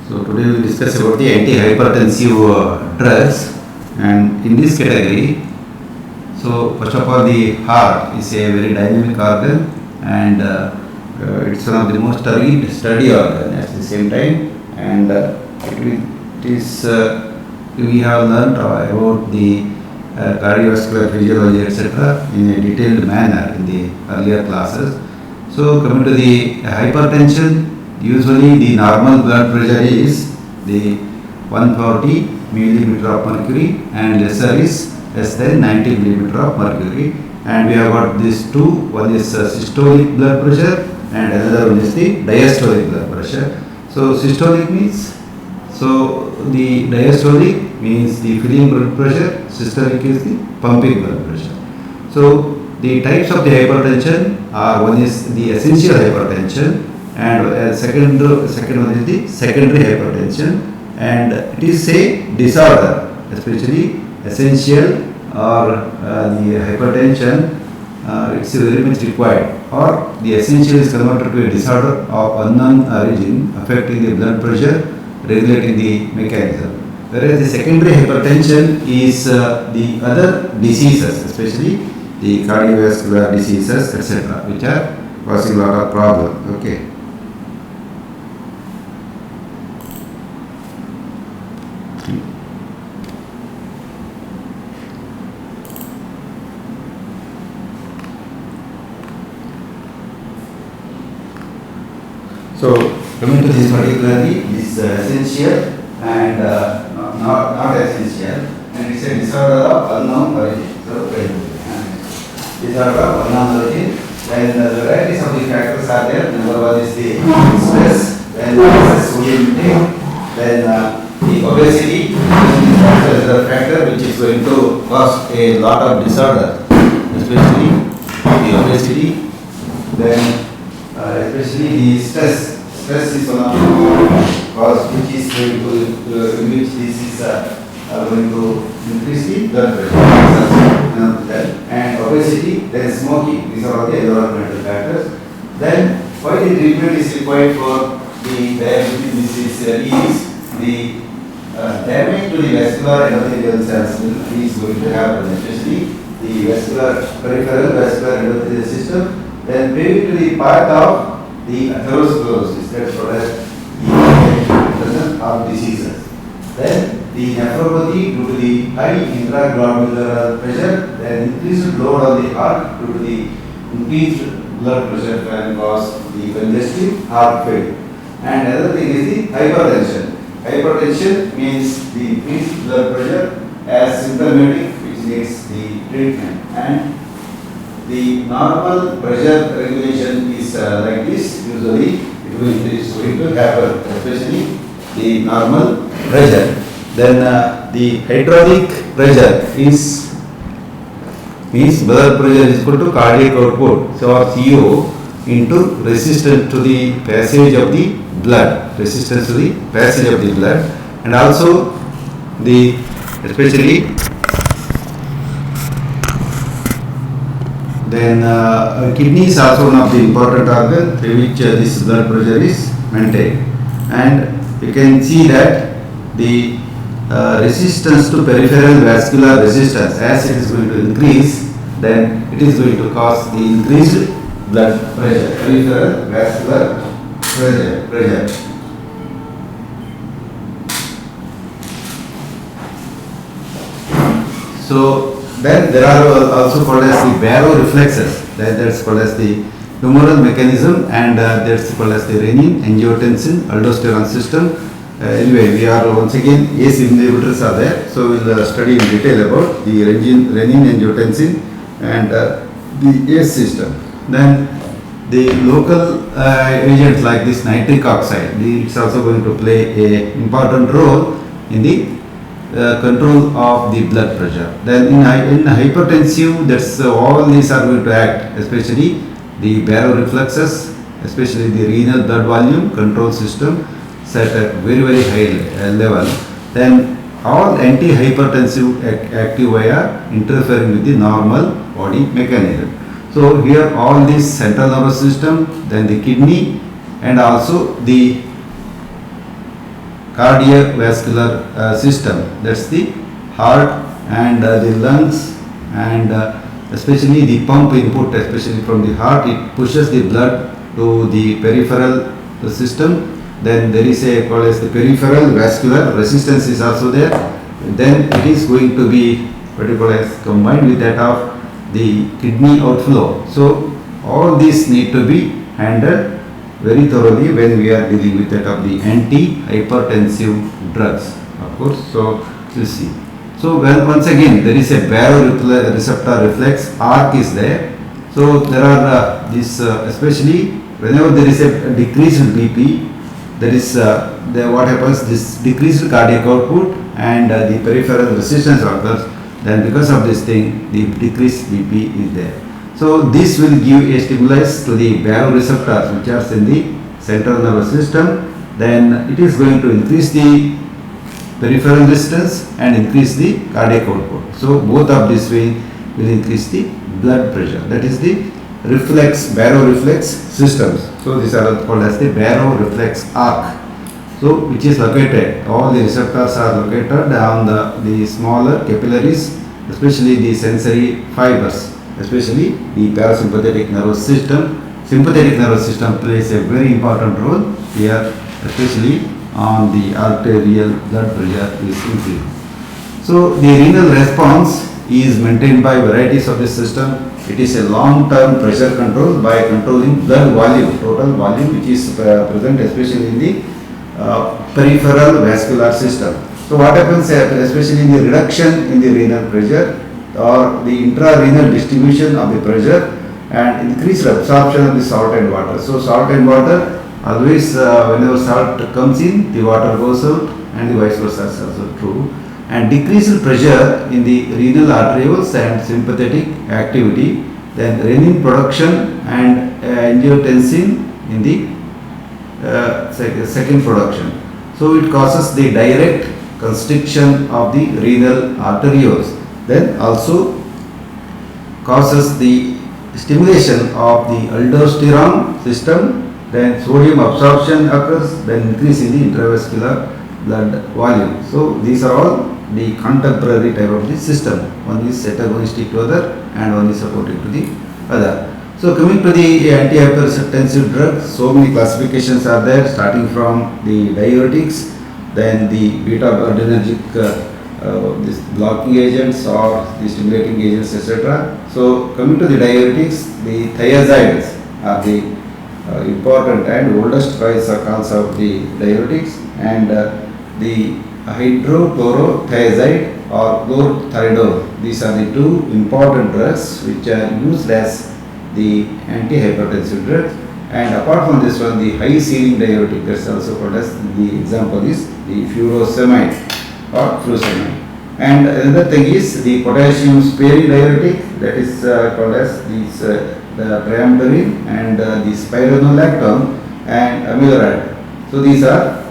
So today we will discuss about the antihypertensive drugs, and in this category, so first of all, the heart is a very dynamic organ, and it's one of the most studied organ at the same time, and it is we have learned about the cardiovascular physiology etc. in a detailed manner in the earlier classes. So coming to the hypertension, usually the normal blood pressure is the 140 millimeter of mercury and lesser is less than 90 millimeter of mercury, and we have got these two. One is systolic blood pressure and another one is the diastolic blood pressure. So systolic means, so the diastolic means the filling blood pressure, systolic is the pumping blood pressure. So the types of the hypertension are, one is the essential hypertension, and second one is the secondary hypertension, and it is a disorder, especially essential or the hypertension, it's very much required, or the essential is converted to a disorder of unknown origin affecting the blood pressure, regulating the mechanism. Whereas the secondary hypertension is the other diseases, especially the cardiovascular diseases etc., which are causing a lot of problems. Okay. So coming to this particularly, this essential and not essential, and it's a disorder of unknown origin. So disorder of unknown origin. Then the varieties of the factors are there. Number one is the stress, then excess sodium intake, then the obesity. This is a factor which is going to cause a lot of disorder, especially the obesity. Then especially the stress. Stress is one of the cause which is going to, in which this is going to increase the blood pressure. And obesity, then smoking. These are all the environmental factors. Then why the treatment is required for the diabetes disease is the damage to the vascular endothelial cells is going to happen, especially the peripheral vascular endothelial system. Then maybe to the part of the atherosclerosis, that's what as the heart diseases. Then the nephropathy due to the high intraglobullar pressure, then increased load on the heart due to the increased blood pressure can cause the congestive heart failure. And another thing is the hypertension. Hypertension means the increased blood pressure as symptomatic, which needs the treatment. And the normal pressure regulation is like this. Usually it is going to happen, especially the normal pressure. Then the hydraulic pressure is means blood pressure is equal to cardiac output, so or CO, into resistance to the passage of the blood, resistance to the passage of the blood, and also the especially then kidney is also one of the important organ through which this blood pressure is maintained. And you can see that the resistance to peripheral vascular resistance, as it is going to increase, then it is going to cause the increased blood pressure, peripheral vascular pressure. So then there are also called as the baroreflexes. That's called as the humoral mechanism, and that's called as the renin, angiotensin, aldosterone system. Anyway, we are once again ACE inhibitors are there, so we'll study in detail about the renin, angiotensin, and the ACE system. Then the local agents like this nitric oxide, it's also going to play an important role in the control of the blood pressure. Then in hypertensive, that's all these are going to act, especially the baroreflexes, especially the renal blood volume control system set at very high level. Then all antihypertensive active are interfering with the normal body mechanism. So here all this central nervous system, then the kidney, and also the cardiovascular system. That's the heart and the lungs, and especially the pump input, especially from the heart, it pushes the blood to the peripheral system. Then there is a called as the peripheral vascular resistance is also there. Then it is going to be what you call as combined with that of the kidney outflow. So all these need to be handled very thoroughly when we are dealing with that of the anti-hypertensive drugs, of course. So you see. So once again there is a baroreceptor reflex arc is there. So there are this especially whenever there is a decreased BP, there is what happens, this decreased cardiac output and the peripheral resistance occurs. Then because of this thing, the decreased BP is there. So this will give a stimulus to the baroreceptors which are in the central nervous system. Then it is going to increase the peripheral resistance and increase the cardiac output. So both of this will increase the blood pressure. That is the baroreflex systems. So these are called as the baroreflex arc. So which is located, all the receptors are located on the smaller capillaries, especially the sensory fibers, especially the parasympathetic nervous system. Sympathetic nervous system plays a very important role here, especially on the arterial blood pressure is increased. So the renal response is maintained by varieties of the system. It is a long-term pressure control by controlling blood volume, total volume, which is present especially in the peripheral vascular system. So what happens especially in the reduction in the renal pressure or the intrarenal distribution of the pressure and increased absorption of the salt and water. So salt and water, always whenever salt comes in, the water goes out, and the vice versa is also true. And decreased pressure in the renal arterioles and sympathetic activity, then renin production and angiotensin in the second production. So it causes the direct constriction of the renal arterioles, then also causes the stimulation of the aldosterone system, then sodium absorption occurs, then increase in the intravascular blood volume. So these are all the contemporary type of the system. One is antagonistic to other and one is supportive to the other. So coming to the antihypertensive drugs, so many classifications are there, starting from the diuretics, then the beta-adrenergic this blocking agents or the stimulating agents, etc. So coming to the diuretics, the thiazides are the important and oldest choice cause of the diuretics, and the hydrochlorothiazide or chlorothiazide. These are the two important drugs which are used as the antihypertensive drugs. And apart from this one, the high ceiling diuretic, that's also called as, the example is the furosemide or furosemide. And another thing is the potassium sparing diuretic, that is called as this the triamterene and the spironolactone and amiloride. So these are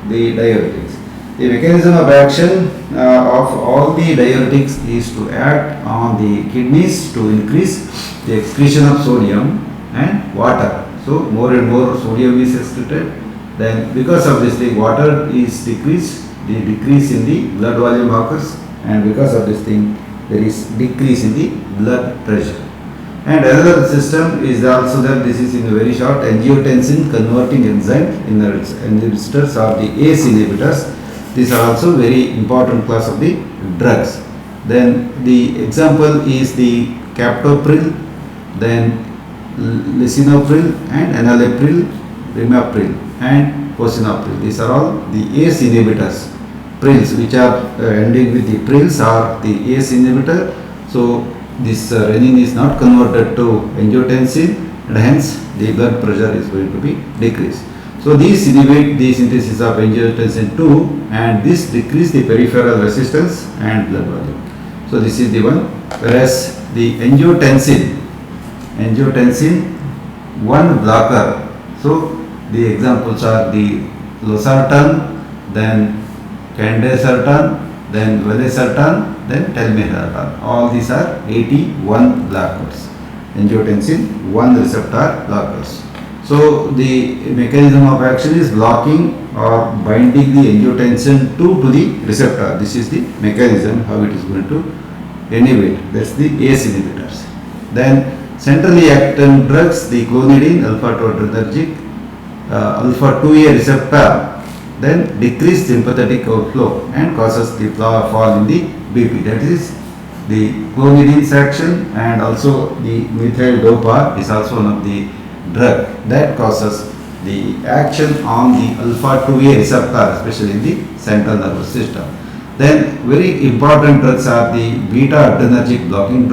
the diuretics. The mechanism of action of all the diuretics is to act on the kidneys to increase the excretion of sodium and water. So more and more sodium is excreted. Then because of this, the water is decreased, the decrease in the blood volume occurs, and because of this thing, there is decrease in the blood pressure. And another system is also that this is in a very short, angiotensin converting enzyme inhibitors or the ACE inhibitors. These are also very important class of the drugs. Then the example is the captopril, then lisinopril and enalapril, rimipril and posinopril. These are all the ACE inhibitors. Prils which are ending with the prils are the ACE inhibitor. So this renin is not converted to angiotensin, and hence the blood pressure is going to be decreased. So these inhibit the synthesis of angiotensin 2, and this decrease the peripheral resistance and blood volume. So this is the one. Whereas the angiotensin 1 blocker. So the examples are the losartan, then candesartan, then valsartan, then telmisartan. All these are 81 blockers, angiotensin 1 receptor blockers. So the mechanism of action is blocking or binding the angiotensin 2 to the receptor. This is the mechanism how it is going to inhibit. That's the ACE inhibitors. Then centrally acting drugs, the clonidine, alpha 2 adrenergic, alpha 2A receptor, then decrease sympathetic outflow and causes the fall in the BP. That is the clonidine's action, and also the methyl dopa is also one of the drug that causes the action on the alpha 2A receptor, especially in the central nervous system. Then very important drugs are the beta adrenergic blocking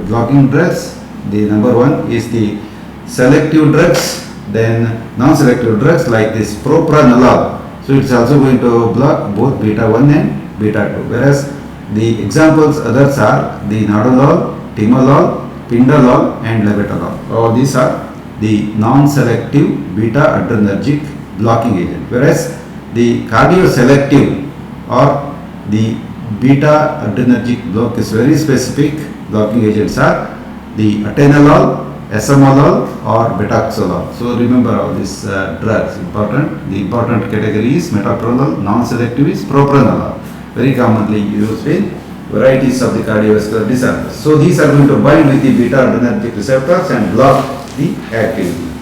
blocking drugs. The number one is the selective drugs, then non-selective drugs like this propranolol. So it's also going to block both beta 1 and beta 2. Whereas the examples others are the nadolol, timolol, pindolol and labetalol. All these are the non-selective beta adrenergic blocking agent. Whereas the cardioselective or the beta adrenergic block is very specific blocking agents are the atenolol, esomolol or betaxolol. So remember all these drugs important. The important category is metoprolol, non-selective is propranolol, very commonly used in varieties of the cardiovascular disorders. So these are going to bind with the beta adrenergic receptors and block the activity.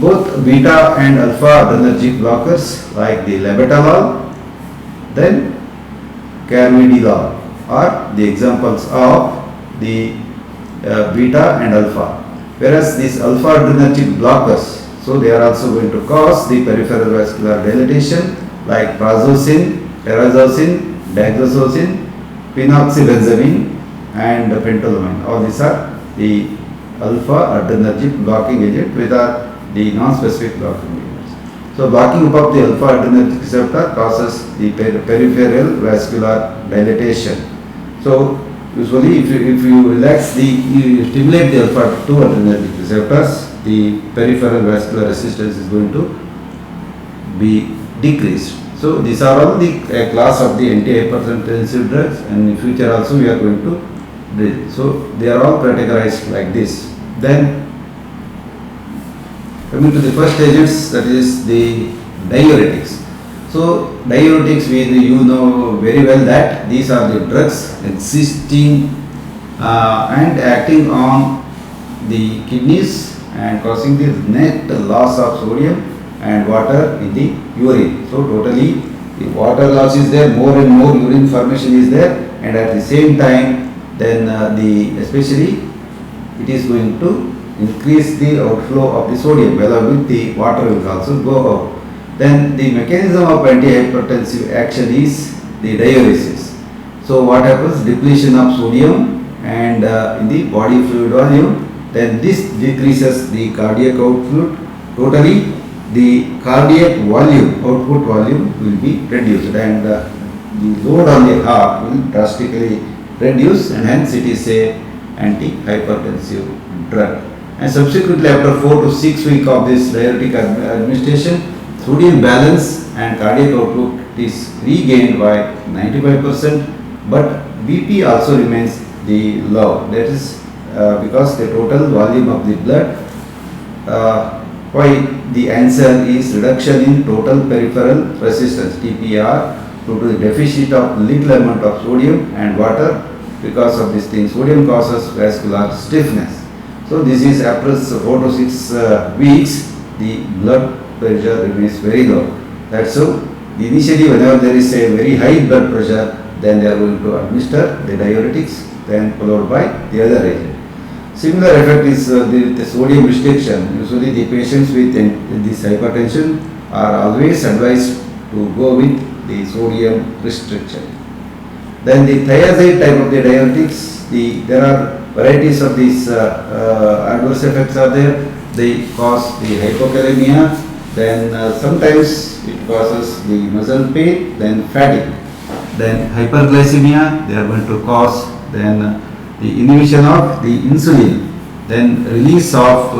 Both beta and alpha adrenergic blockers like the labetalol, then carvedilol are the examples of the beta and alpha. Whereas these alpha adrenergic blockers, so they are also going to cause the peripheral vascular dilatation like prazosin, terazosin, daxosin, phenoxybenzamine and pentolamine. All these are the alpha adrenergic blocking agent with the non-specific blocking agents. So blocking up the alpha adrenergic receptor causes the peripheral vascular dilatation. So usually if you relax you stimulate the alpha 2 adrenergic receptors, the peripheral vascular resistance is going to be decreased. So these are all the class of the antihypertensive drugs, and in future also we are going to do. So they are all categorized like this. Then coming to the first agents, that is the diuretics. So diuretics, you know very well that these are the drugs existing and acting on the kidneys and causing the net loss of sodium and water in the urine. So totally the water loss is there, more and more urine formation is there, and at the same time then especially it is going to increase the outflow of the sodium, along with the water will also go out. Then the mechanism of antihypertensive action is the diuresis. So what happens? Depletion of sodium and in the body fluid volume, then this decreases the cardiac output. Totally the cardiac volume, output volume will be reduced, and the load on the heart will drastically reduce, and hence it is a antihypertensive drug. And subsequently after 4 to 6 weeks of this diuretic administration, sodium balance and cardiac output is regained by 95%, but BP also remains the low. That is because the total volume of the blood, why the answer is reduction in total peripheral resistance TPR due to the deficit of little amount of sodium and water. Because of this thing, sodium causes vascular stiffness. So this is after 4 to 6 weeks, the blood pressure remains very low. That's so initially whenever there is a very high blood pressure, then they are going to administer the diuretics, then followed by the other agent. Similar effect is the sodium restriction. Usually the patients with this hypertension are always advised to go with the sodium restriction. Then the thiazide type of the diuretics, there are varieties of these adverse effects are there. They cause the hypokalemia, then sometimes it causes the muscle pain, then fatigue, then hyperglycemia. They are going to cause then the inhibition of the insulin, then release of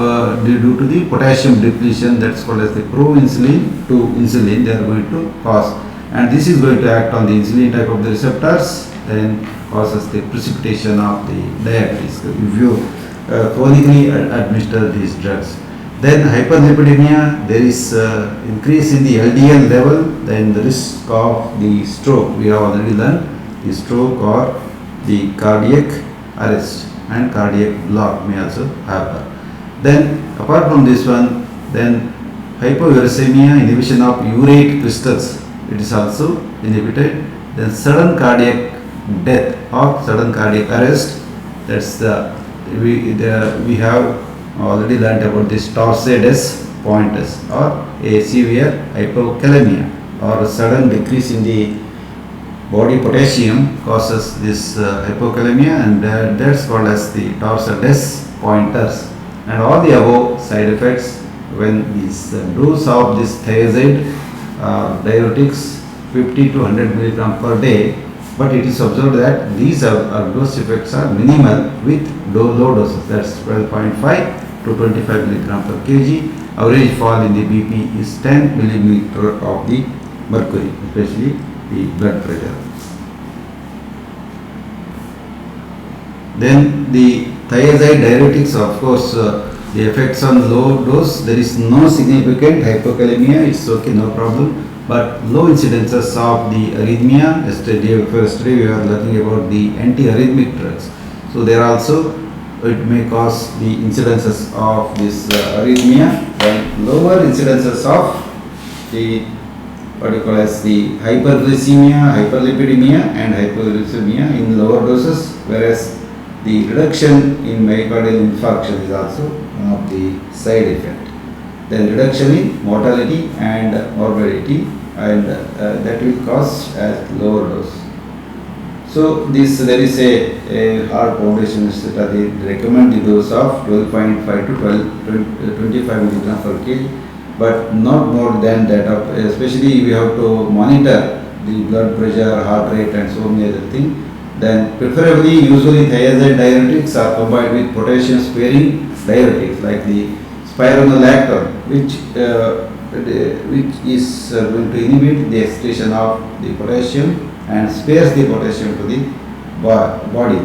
due to the potassium depletion, that's called as the proinsulin to insulin, they are going to cause, and this is going to act on the insulin type of the receptors, then causes the precipitation of the diabetes. If you chronically administer these drugs. Then hyperlipidemia, there is increase in the LDL level, then the risk of the stroke, we have already learned, the stroke or the cardiac arrest and cardiac block may also happen. Then apart from this one, then hypouricemia, inhibition of urate crystals, it is also inhibited. Then sudden cardiac death or sudden cardiac arrest, that's we have already learned about this torsades pointers or a severe hypokalemia or a sudden decrease in the body potassium causes this hypokalemia, and that's called as the torsades pointers. And all the above side effects when this dose of this thiazide diuretics 50 to 100 milligram per day, but it is observed that these adverse effects are minimal with low doses, that's 12.5 to 25 milligram per kg. Average fall in the BP is 10 millimeter of the mercury, especially the blood pressure. Then the thiazide diuretics, of course, the effects on low dose, there is no significant hypokalemia, it's okay, no problem, but low incidences of the arrhythmia. Yesterday we were learning about the antiarrhythmic drugs, so there also it may cause the incidences of this arrhythmia, and lower incidences of the what you call as the hyperglycemia, hyperlipidemia and hyperuricemia in lower doses, whereas the reduction in myocardial infarction is also one of the side effect. Then reduction in mortality and morbidity, and that will cause as lower dose. So there is a hard foundation that they recommend the dose of 12.5 to 25 milligram per kg, but not more than that. Especially we have to monitor the blood pressure, heart rate, and so many other things. Then preferably, usually thiazide diuretics are combined with potassium sparing diuretics like the spironolactone, which is going to inhibit the excretion of the potassium and spares the potassium to the body.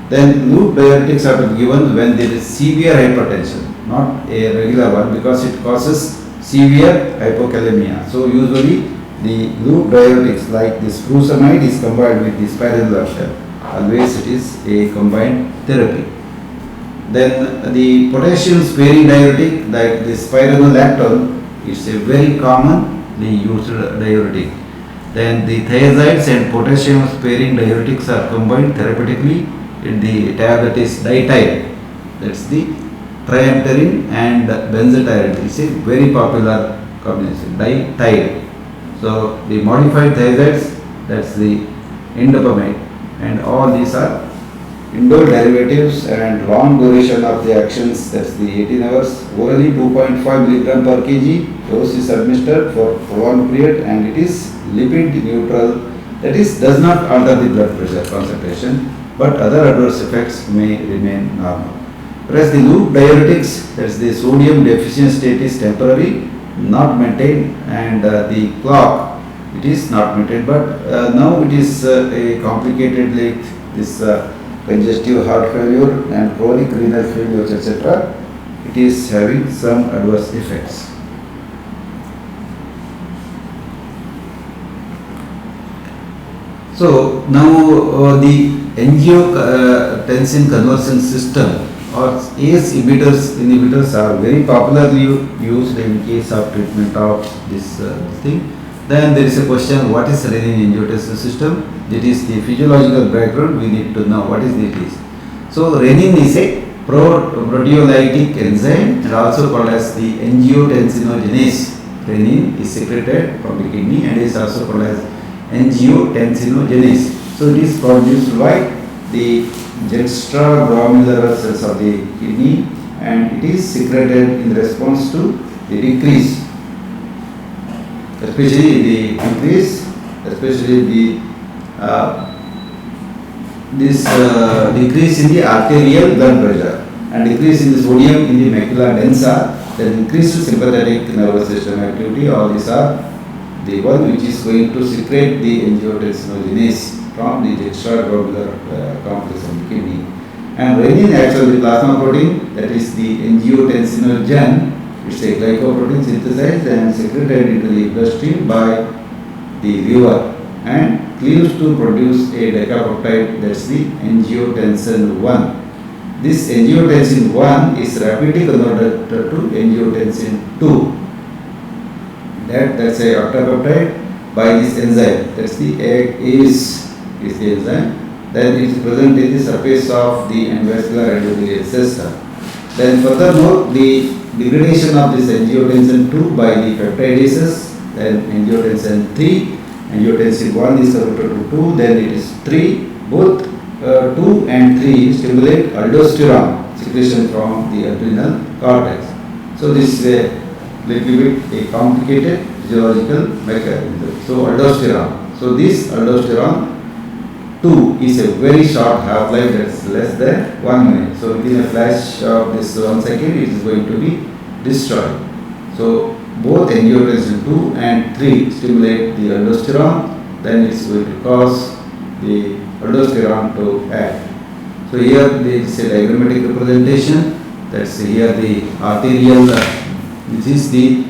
Then loop diuretics are to be given when there is severe hypertension, not a regular one, because it causes severe hypokalemia. So usually the loop diuretics like this furosemide is combined with the spironolactone. Always it is a combined therapy. Then the potassium sparing diuretic like the spironolactone is a very commonly used diuretic. Then the thiazides and potassium sparing diuretics are combined therapeutically. The tablet is diethyl, that's the triamterene and benzathyrine. It's a very popular combination, diethyl. So the modified thiazides, that's the indapamide, and all these are indole derivatives and long duration of the actions, that's the 18 hours. Orally 2.5 milligram per kg, dose is administered for prolonged period, and it is lipid neutral, that is does not alter the blood pressure concentration, but other adverse effects may remain normal. Whereas the loop diuretics, that's the sodium deficient state is temporary, not maintained, and the clock, it is not maintained, but now it is a complicated like this congestive heart failure and chronic renal failure, etc. It is having some adverse effects. So now the angiotensin conversion system or ACE inhibitors are very popularly used in case of treatment of this thing. Then there is a question, what is renin-angiotensin system? That is the physiological background, we need to know what is it. So renin is a proteolytic enzyme and also called as the angiotensinogenase. Renin is secreted from the kidney and is also called as angiotensinogenase. So it is produced by the juxtaglomerular cells of the kidney, and it is secreted in response to the decrease, especially the decrease, especially the decrease in the arterial blood pressure and decrease in the sodium in the macula densa, then increased sympathetic nervous system activity. All these are the one which is going to secrete the angiotensinogenase from the juxtaglomerular complex of the kidney. And renin acts on the plasma protein, that is the angiotensinogen. It's a glycoprotein synthesized and secreted into the bloodstream by the liver and cleaves to produce a decapeptide, that's the angiotensin 1. This angiotensin 1 is rapidly converted to angiotensin 2. That's a octapeptide by this enzyme. That's the ACE is the enzyme. Then it is present in the surface of the endovascular endothelial system. Then furthermore, the degradation of this angiotensin 2 by the peptidases, then angiotensin 3, angiotensin 1 is converted to 2, then it is 3. Both 2 and 3 stimulate aldosterone secretion from the adrenal cortex. So this is a little bit a complicated physiological mechanism. So aldosterone. So this aldosterone 2 is a very short half-life, that's less than 1 minute. So within a flash of this 1 second, it is going to be destroyed. So both angiotensin 2 and 3 stimulate the aldosterone, then it is going to cause the aldosterone to act. So here there is a diagrammatic representation. That's here the arterial, which is the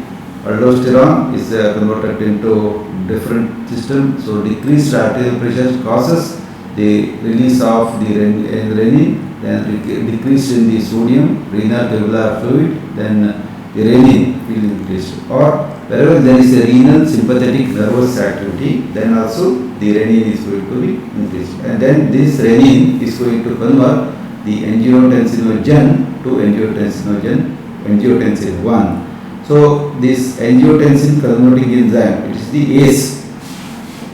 aldosterone is converted into different system. So decreased arterial pressure causes the release of the renin, then decrease in the sodium, renal tubular fluid, then the renin will increase. Or wherever there is a renal sympathetic nervous activity, then also the renin is going to be increased. And then this renin is going to convert the angiotensinogen to angiotensin 1. So this angiotensin converting enzyme, it is the ACE,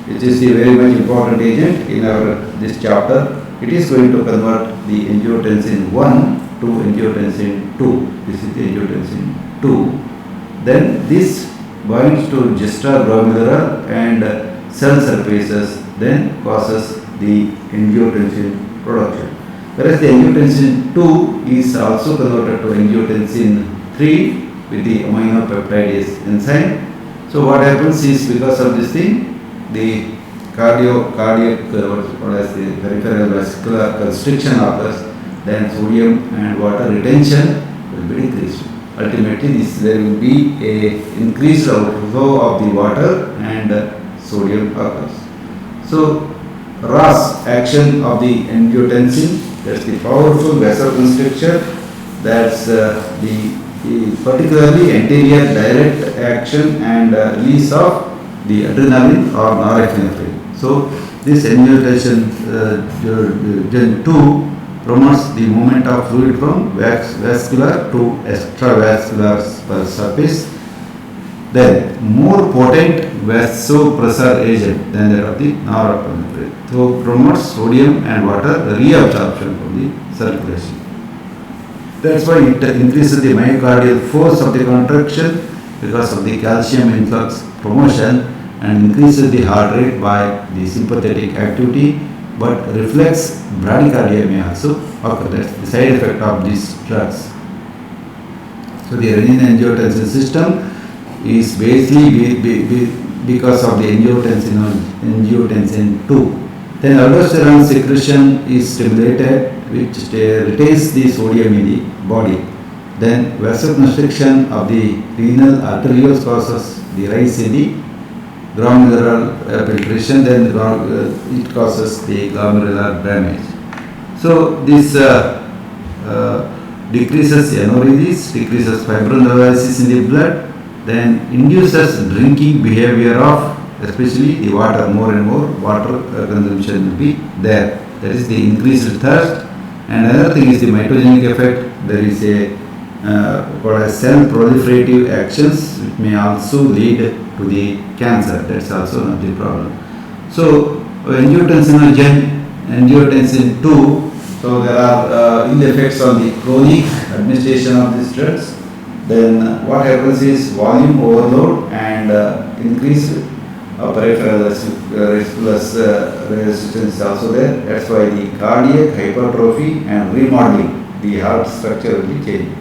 which is the very much important agent in our this chapter. It is going to convert the angiotensin 1 to angiotensin 2. This is the angiotensin 2. Then this binds to juxtaglomerular and cell surfaces, then causes the angiotensin production. Whereas the angiotensin 2 is also converted to angiotensin 3 with the aminopeptidase enzyme. So what happens is, because of this thing, the cardiac what as the peripheral vascular constriction occurs, then sodium and water retention will be decreased. Ultimately, there will be a increased outflow of the water and sodium occurs. So RAS action of the angiotensin, that's the powerful vasoconstrictor, that's particularly anterior direct action and release of the adrenaline or norepinephrine. So this angiotensin gen 2 promotes the movement of fluid from vascular to extravascular surface. Then more potent vasopressor agent than that of the norepinephrine. So promotes sodium and water reabsorption from the circulation. That's why it increases the myocardial force of the contraction because of the calcium influx promotion, and increases the heart rate by the sympathetic activity, but reflex bradycardia may also occur. That's the side effect of these drugs. So the renin-angiotensin system is basically because of the angiotensin 2. Then aldosterone secretion is stimulated, which retains the sodium in the body. Then vasoconstriction of the renal arterioles causes the rise in the glomerular filtration, then it causes the glomerular damage. So this decreases NOREs, decreases fibrinolysis in the blood, then induces drinking behavior of especially the water. More and more water consumption will be there. That is the increased thirst. And another thing is the mitogenic effect. There is a what are cell proliferative actions which may also lead to the cancer. That's also not the problem. So angiotensin 2. So there are ill effects on the chronic administration of these drugs. Then what happens is volume overload and increased peripheral resistance is also there. That's why the cardiac hypertrophy and remodeling, the heart structure will be changed.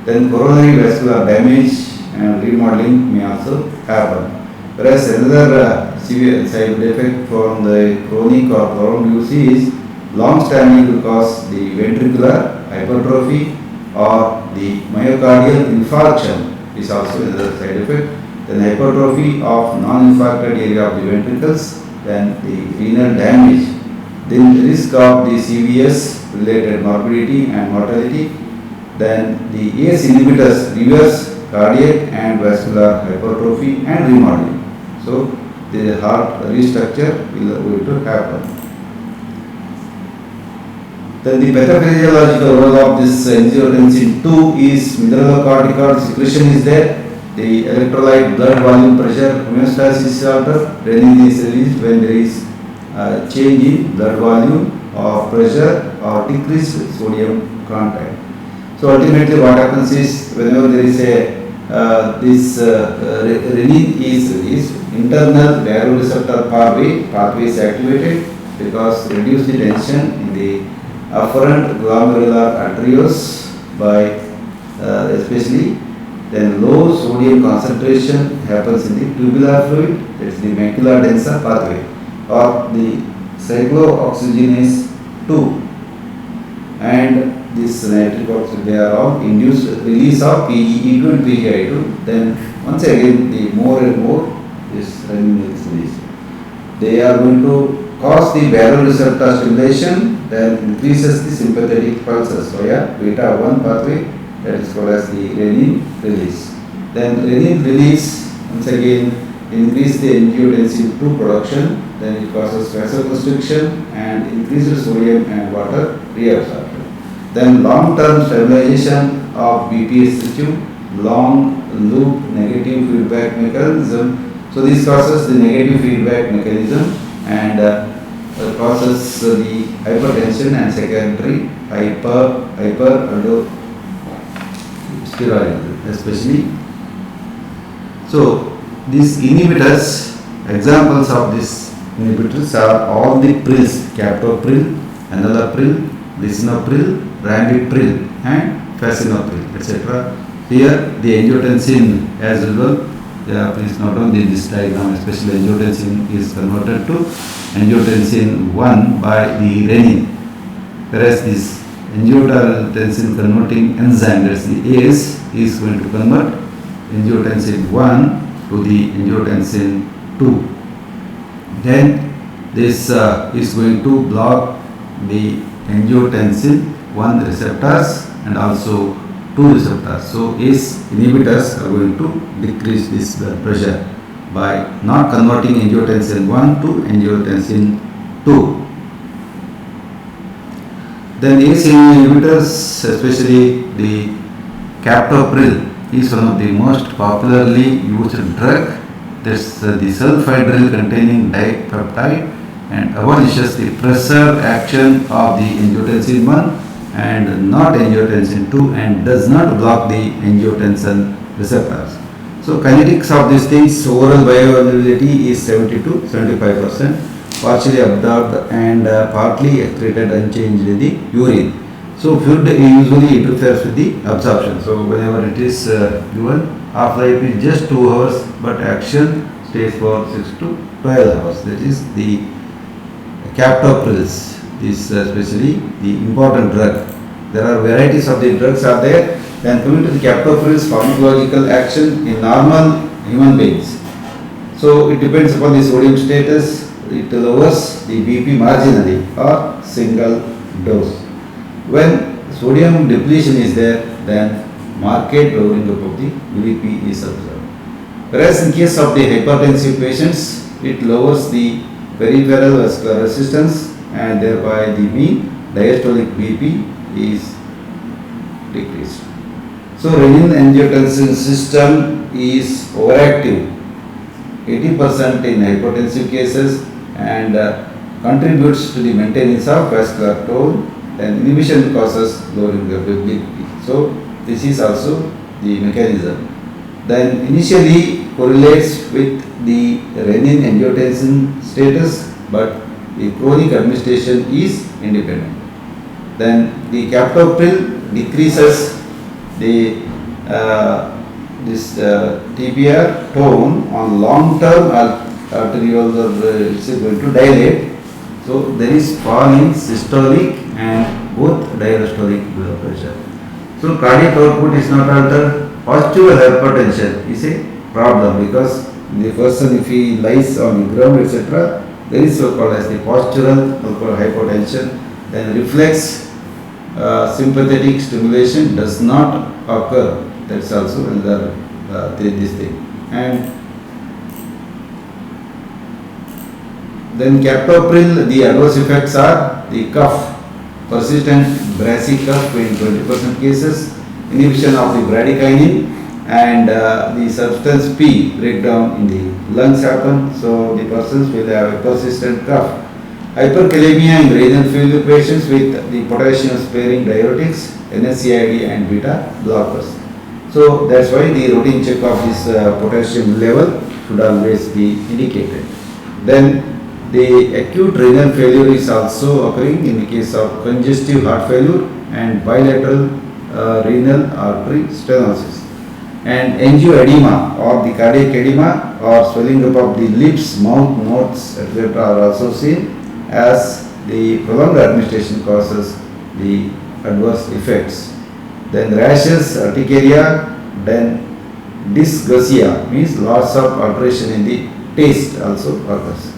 Then coronary vascular damage and remodeling may also happen. Whereas another severe side effect from the chronic or prolonged use is long standing will cause the ventricular hypertrophy or the myocardial infarction is also another side effect. Then hypertrophy of non-infarcted area of the ventricles, then the renal damage, then the risk of the CVS related morbidity and mortality, then the ACE inhibitors reverse cardiac and vascular hypertrophy and remodeling. So the heart restructure will to happen. Then the pathophysiological role of this angiotensin 2 is mineralocorticoid secretion is there. The electrolyte, blood volume, pressure, homeostasis is altered. Renin is released when there is change in blood volume or pressure or decreased sodium content. So ultimately, what happens is whenever there is a renin is released, internal baroreceptor pathway is activated because reduce the tension in the afferent glomerular arterioles by especially. Then low sodium concentration happens in the tubular fluid, that is the macula densa pathway, or the cyclooxygenase 2, and this nitric oxide, they are all induced release of PGE2 and PGI2. Then once again the more and more this renin is released. They are going to cause the baroreceptor stimulation, then increases the sympathetic pulses via beta 1 pathway, that is called as the renin release. Then renin release once again increase the angiotensin 2 production, then it causes vasoconstriction and increases sodium and water reabsorption. Then long-term stabilization of BPSH2, long loop negative feedback mechanism. So this causes the negative feedback mechanism and causes the hypertension and secondary hyperaldosteronism especially. So these inhibitors, examples of these inhibitors are all the prils: captopril, enalapril, lisinopril, ramipril and fascinopril, etc. Here the angiotensin as well. Please note down this diagram, especially angiotensin is converted to angiotensin 1 by the renin, whereas this angiotensin converting enzyme, that's the ACE, is going to convert angiotensin 1 to the angiotensin 2. Then this is going to block the angiotensin 1 receptors and also 2 receptors. So ACE inhibitors are going to decrease this blood pressure by not converting angiotensin 1 to angiotensin 2. Then ACE inhibitors, especially the captopril, is one of the most popularly used drug. That's the sulfhydryl containing dipeptide and abolishes the pressure action of the angiotensin 1 and not angiotensin 2 and does not block the angiotensin receptors. So kinetics of these things, overall bioavailability is 70-75%, partially absorbed and partly excreted unchanged in the urine. So food usually interferes with the absorption. So whenever it is given, half-life is just 2 hours, but action stays for 6 to 12 hours. That is the captoprils. Is especially the important drug. There are varieties of the drugs are there. Then coming to the captoprils pharmacological action in normal human beings. So it depends upon the sodium status. It lowers the BP marginally or single dose. When sodium depletion is there, then marked lowering of the BP is observed. Whereas in case of the hypertensive patients, it lowers the peripheral vascular resistance and thereby the mean diastolic BP is decreased. So renin-angiotensin system is overactive 80% in hypertensive cases and contributes to the maintenance of vascular tone, and inhibition causes lowering of the BP. So this is also the mechanism. Then initially correlates with the renin-angiotensin status, but the chronic administration is independent. Then the captopril decreases the TPR tone on long-term arteriolar, it's going to dilate So there is fall in systolic and both diastolic blood pressure. So cardiac output is not altered. Postural hypertension is a problem because the person, if he lies on the ground, etc., there is so called as the postural hypertension. Then reflex sympathetic stimulation does not occur. That's also another this thing. And then captopril, the adverse effects are the cough, persistent brassy cough in 20% cases, inhibition of the bradykinin, and the substance P breakdown in the lungs happen, so the persons will have a persistent cough. Hyperkalemia in renal failure patients with the potassium sparing diuretics, NSAID and beta blockers. So that's why the routine check of this potassium level should always be indicated. Then the acute renal failure is also occurring in the case of congestive heart failure and bilateral renal artery stenosis. And angioedema or the cardiac edema or swelling up of the lips, mouth, nodes, etc. are also seen as the prolonged administration causes the adverse effects. Then rashes, urticaria, then dysgeusia means loss of alteration in the taste also occurs.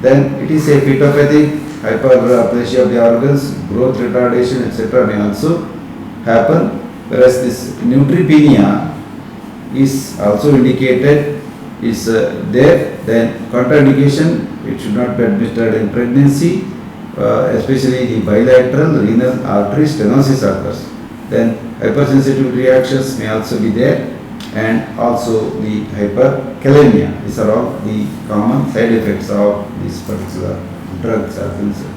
Then it is a phytopathic hyperplasia of the organs, growth retardation, etc. may also happen, whereas this neutropenia is also indicated, is there. Then contraindication, it should not be administered in pregnancy, especially the bilateral renal artery stenosis occurs. Then hypersensitivity reactions may also be there, and also the hyperkalemia. These are all the common side effects of these particular drugs are concerned.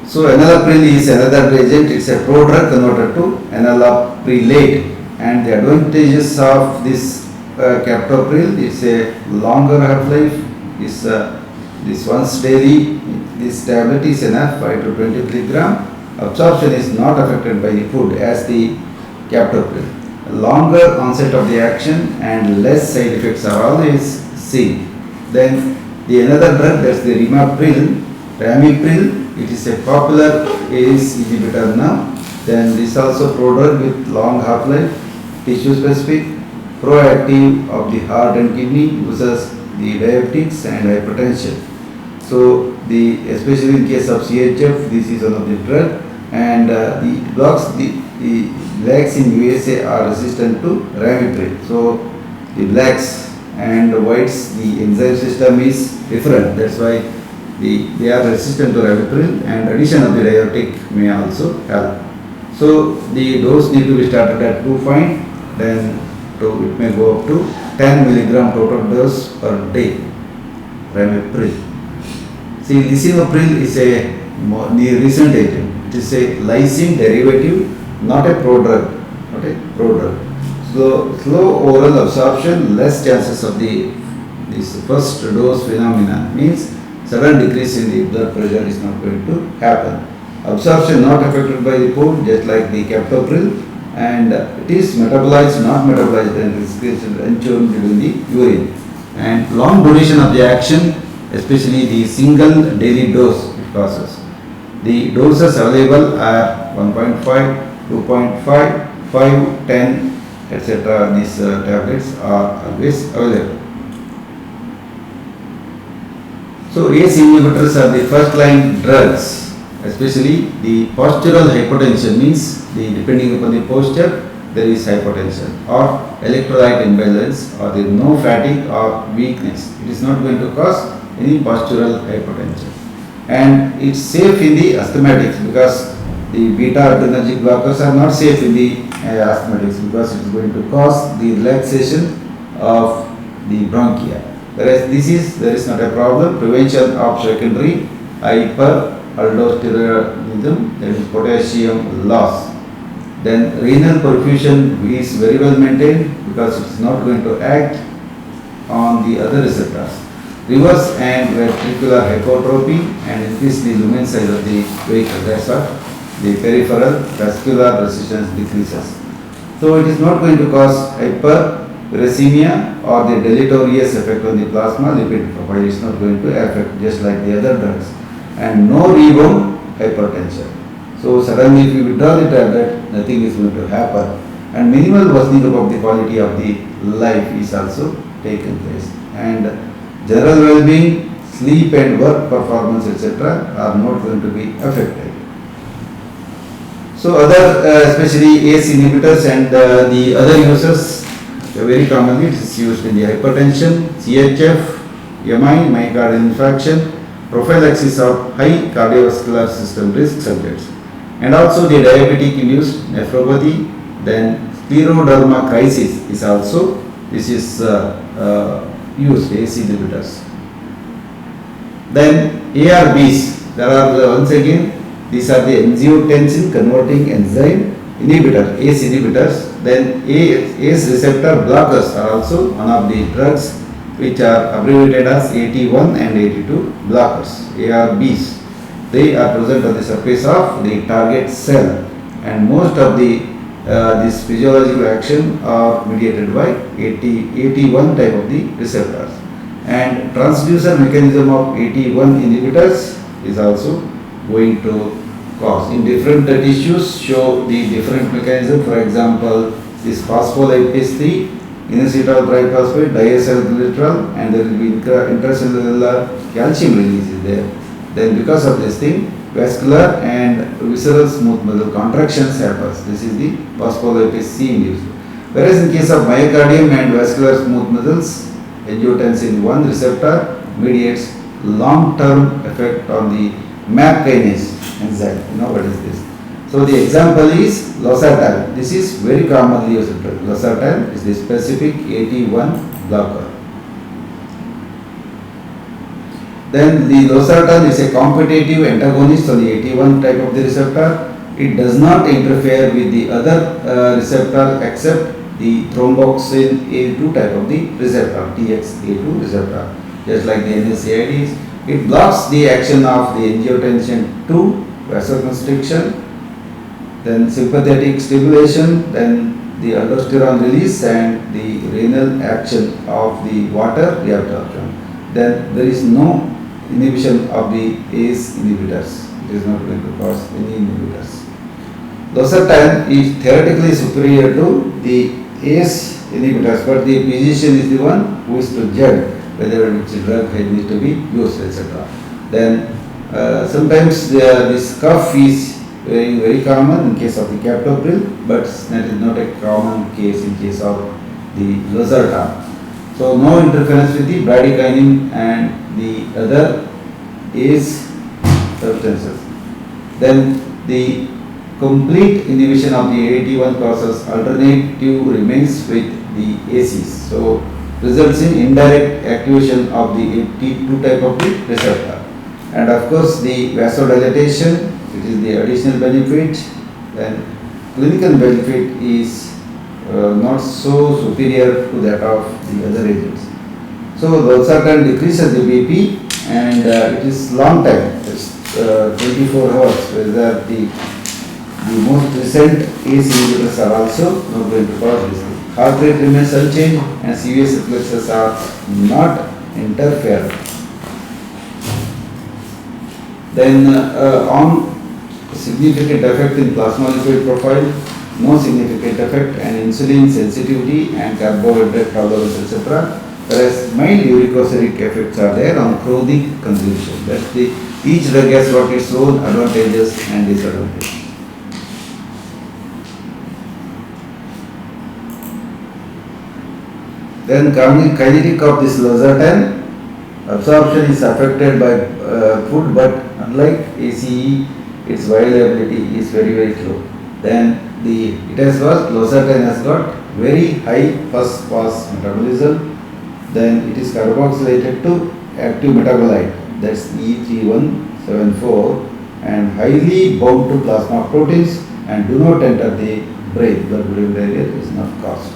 So enalapril is another agent. It's a prodrug converted to enalaprilate, and the advantages of this captopril is a longer half-life. Is this once daily. This tablet is enough, 5 to 20 milligram. Absorption is not affected by the food as the captopril. Longer onset of the action and less side effects are always seen. Then the another drug, that's the ramipril. It is a popular ACE inhibitor now. Then this also prodrug with long half-life, tissue specific, proactive of the heart and kidney, uses the diabetics and hypertension. So especially in case of CHF, this is one of the drug, and the blocks, the blacks in USA are resistant to ramipril. So the blacks and the whites, the enzyme system is different. That's why they are resistant to ramipril, and addition of the diuretic may also help. So the dose need to be started at 2 point, then it may go up to 10 milligram total dose per day. Ramipril. See, lisinopril is a recent agent. It is a lysine derivative, not a prodrug. So slow oral absorption, less chances of this first dose phenomena, means sudden decrease in the blood pressure is not going to happen. Absorption not affected by the food, just like the captopril, and it is metabolized, not metabolized, and is ensured during the urine. And long duration of the action, especially the single daily dose it causes. The doses available are 1.5, 2.5, 5, 10, etc. These tablets are always available. So ACE inhibitors are the first line drugs, especially the postural hypertension, means depending upon the posture there is hypertension, or electrolyte imbalance, or there is no fatigue or weakness. It is not going to cause any postural hypertension, and it's safe in the asthmatics because the beta adrenergic blockers are not safe in the asthmatics because it is going to cause the relaxation of the bronchia. Whereas there is not a problem. Prevention of secondary hyperaldosteronism, that is potassium loss. Then renal perfusion is very well maintained because it is not going to act on the other receptors. Reverse and ventricular hypertrophy and increase the lumen size of the vehicle. That's what the peripheral vascular resistance decreases. So it is not going to cause uremia or the deleterious effect on the plasma lipid profile is not going to affect, just like the other drugs. And no rebound hypertension. So suddenly if you withdraw the tablet, nothing is going to happen. And minimal worsening of the quality of the life is also taken place. And general well-being, sleep and work performance, etc. are not going to be affected. So other, especially ACE inhibitors and the other uses, very commonly it is used in the hypertension, CHF, MI, myocardial infarction, prophylaxis of high cardiovascular system risk subjects, and also the diabetic induced nephropathy. Then scleroderma crisis is also, this is used, ACE inhibitors. Then ARBs, there are once again, these are the angiotensin converting enzyme inhibitor, ACE inhibitors. Then ACE receptor blockers are also one of the drugs which are abbreviated as AT1 and AT2 blockers, ARBs. They are present on the surface of the target cell, and most of the this physiological action are mediated by AT1 type of the receptors. And transducer mechanism of AT1 inhibitors is also going to cause in different tissues, show the different mechanism. For example, this phospholipase 3, inositol triphosphate, diacylglycerol, and there will be intracellular calcium release is there. Then because of this thing, vascular and visceral smooth muscle contractions happens. This is the phospholipase C induced. Whereas in case of myocardium and vascular smooth muscles, angiotensin 1 receptor mediates long-term effect on the MAP kinase enzyme. You know what is this? So the example is losartan. This is very commonly used drug. Losartan is the specific AT1 blocker. Then the losartan is a competitive antagonist on the AT1 type of the receptor. It does not interfere with the other receptor except the thromboxane A2 type of the receptor, TXA2 receptor, just like the NSAIDs. It blocks the action of the angiotensin 2 vasoconstriction, then sympathetic stimulation, then the aldosterone release and the renal action of the water reabsorption. Then there is no inhibition of the ACE inhibitors. It is not going to cause any inhibitors. Losartan is theoretically superior to the ACE inhibitors, but the physician is the one who is to judge whether which drug needs to be used, etc. Then sometimes this cough is very common in case of the captopril, but that is not a common case in case of the losartan. So no interference with the bradykinin and the other ACE substances. Then the complete inhibition of the AT1 causes alternative remains with the ACEs. So results in indirect activation of the AT2 type of the receptor. And of course the vasodilatation, it is the additional benefit. Then clinical benefit is not so superior to that of the other agents. So losartan decreases the BP and it is long time, it's 24 hours, whether the most recent ACE inhibitors are also not going to cause this. Heart rate remains unchanged and CVS reflexes are not interfered. Then on significant effect in plasma lipid profile, no significant effect, and insulin sensitivity and carbohydrate tolerance, etc. Whereas mild uricosuric effects are there on chronic consumption. That's the each drug has got its own advantages and disadvantages. Then kinetic of this losartan, absorption is affected by food, but unlike ACE, its bioavailability is very low. Then losartan has got very high first pass metabolism. Then it is carboxylated to active metabolite, that's E3174, and highly bound to plasma proteins and do not enter the brain. Blood-brain barrier is not caused.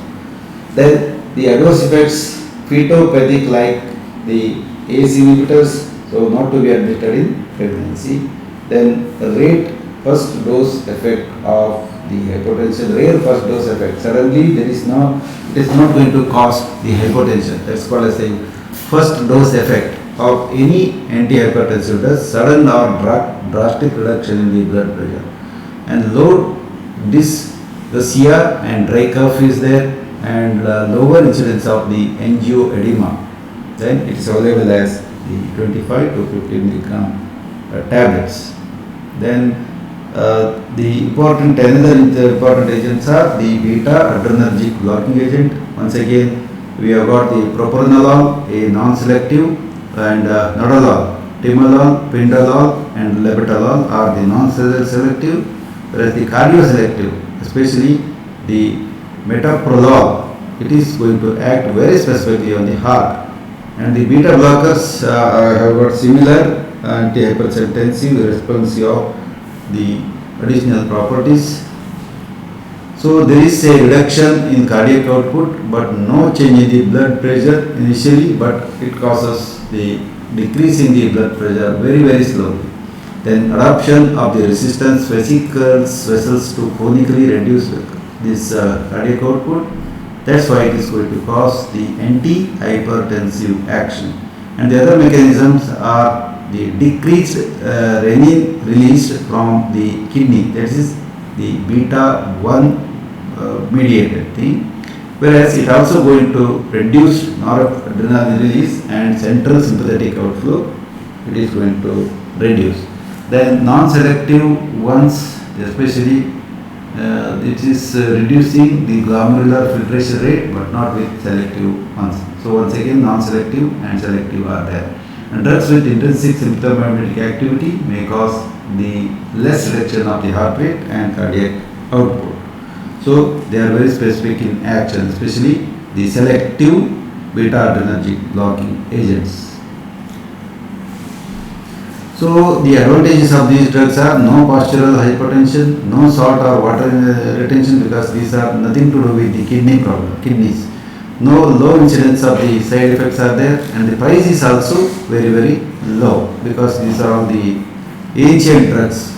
Then the adverse effects, fetopathic like the ACE inhibitors, so not to be admitted in pregnancy. Then the rate first dose effect of the hypotension, rare first dose effect. Suddenly it is not going to cause the hypotension. That's called as a first dose effect of any antihypertensive drug, sudden or drastic reduction in the blood pressure. And low dysphagia and dry cough is there, and lower incidence of the angioedema. Then it is available as the 25 to 50 milligram tablets. Then another important agents are the beta adrenergic blocking agent. Once again, we have got the propranolol, a non-selective, and nadolol, timolol, pindolol, and labetalol are the non-selective, whereas the cardioselective, especially the metoprolol, it is going to act very specifically on the heart. And the beta blockers have got similar antihypertensive response of the additional properties. So there is a reduction in cardiac output, but no change in the blood pressure initially, but it causes the decrease in the blood pressure very, very slowly. Then adoption of the resistance vessels to chronically reduce this cardiac output. That's why it is going to cause the antihypertensive action. And the other mechanisms are the decreased renin released from the kidney, that is the beta 1 mediated thing, whereas it also going to reduce noradrenaline release and central sympathetic outflow, it is going to reduce. Then non-selective ones, especially it is reducing the glomerular filtration rate, but not with selective ones. So once again, non-selective and selective are there. And drugs with intrinsic symptomatic activity may cause the less reduction of the heart rate and cardiac output. So they are very specific in action, especially the selective beta adrenergic blocking agents. So the advantages of these drugs are no postural hypertension, no salt or water retention, because these are nothing to do with the kidneys. No low incidence of the side effects are there, and the price is also very, very low, because these are all the ancient drugs.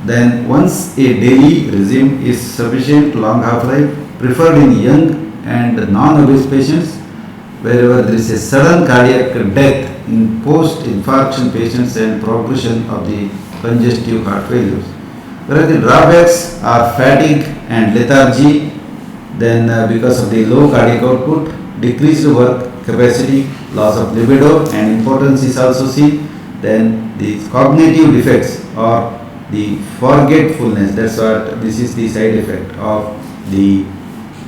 Then once a daily regime is sufficient, long half-life, preferred in young and non-obese patients, wherever there is a sudden cardiac death in post-infarction patients and progression of the congestive heart failures. Whereas the drawbacks are fatigue and lethargy, then because of the low cardiac output, decreased work capacity, loss of libido and impotence is also seen. Then the cognitive defects or the forgetfulness, that's what this is the side effect of the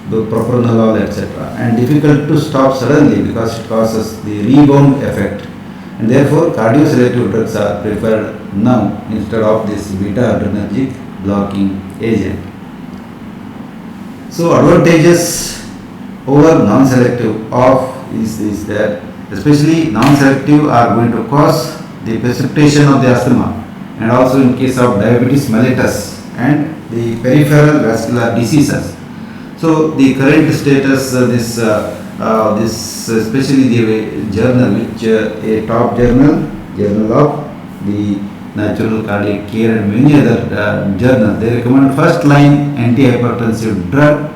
propranolol, etc. And difficult to stop suddenly because it causes the rebound effect. And therefore cardioselective drugs are preferred now instead of this beta adrenergic blocking agent. So advantages over non-selective of is that especially non-selective are going to cause the precipitation of the asthma, and also in case of diabetes mellitus and the peripheral vascular diseases. So the current status, this especially the journal, which a top journal of the Natural Cardiac Care and many other journals, they recommend first line antihypertensive drug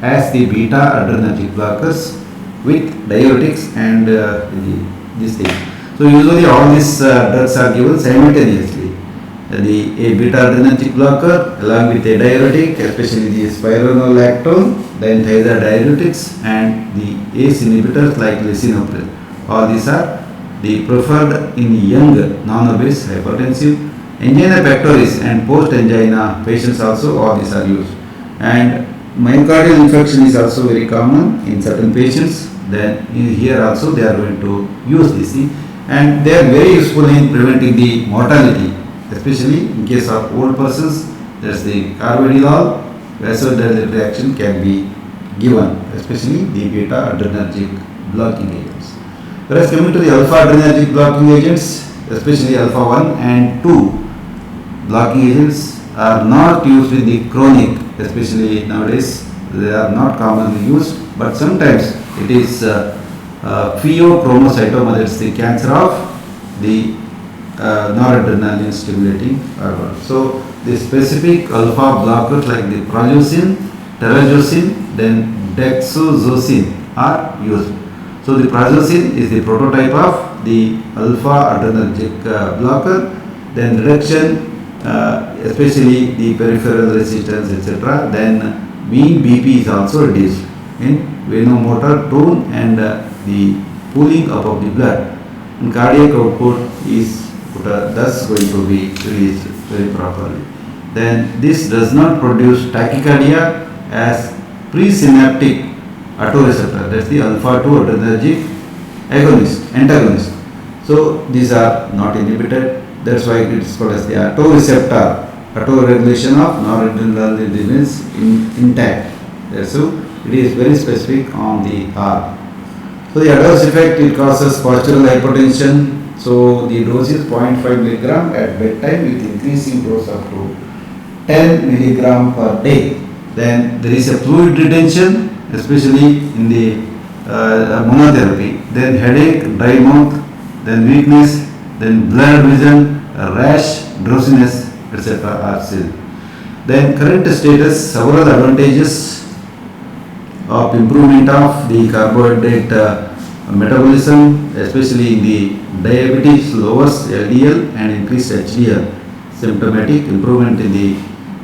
as the beta adrenergic blockers with diuretics and this thing. So usually all these drugs are given simultaneously. A beta adrenergic blocker along with a diuretic, especially the spironolactone, then thiazide and the ACE inhibitors like lisinopril. All these are the preferred in young non-obese hypertensive. Angina pectoris and post-angina patients also, all these are used. And myocardial infarction is also very common in certain patients. Then here also they are going to use this thing, and they are very useful in preventing the mortality, especially in case of old persons. There's the carvedilol vasodilator reaction can be given, especially the beta adrenergic blocking agents. Whereas coming to the alpha adrenergic blocking agents, especially alpha 1 and 2 blocking agents are not used in the chronic, especially nowadays they are not commonly used, but sometimes it is pheochromocytoma, that's the cancer of the noradrenaline stimulating organ. So the specific alpha blockers like the prazosin, terazosin, then dexazosine are used. So the prazosin is the prototype of the alpha adrenergic blocker, then reduction, especially the peripheral resistance, etc. Then mean BP is also reduced in venomotor tone and the pooling up of the blood, and cardiac output is thus going to be released very properly. Then this does not produce tachycardia as presynaptic autoreceptor, that's the alpha 2 adrenergic antagonist. So these are not inhibited, that's why it is called as the autoreceptor. Autoregulation of noradrenaline remains intact. So it is very specific on the heart. So the adverse effect, it causes postural hypertension. So the dose is 0.5 milligram at bedtime with increasing dose up to 10 milligram per day. Then there is a fluid retention, especially in the monotherapy. Then headache, dry mouth, then weakness, then blurred vision, rash, drowsiness, etc. are seen. Then current status, several advantages of improvement of the carbohydrate metabolism, especially in the diabetes, lowers LDL and increased HDL, symptomatic improvement in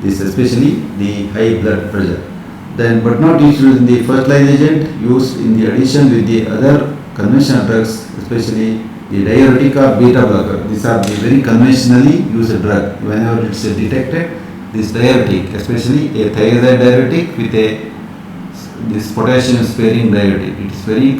this especially the high blood pressure. Then but not used in the first line agent, used in the addition with the other conventional drugs, especially the diuretic or beta blocker. These are the very conventionally used drug. Whenever it's detected, this diuretic, especially a thiazide diuretic with this potassium sparing diuretic, it is very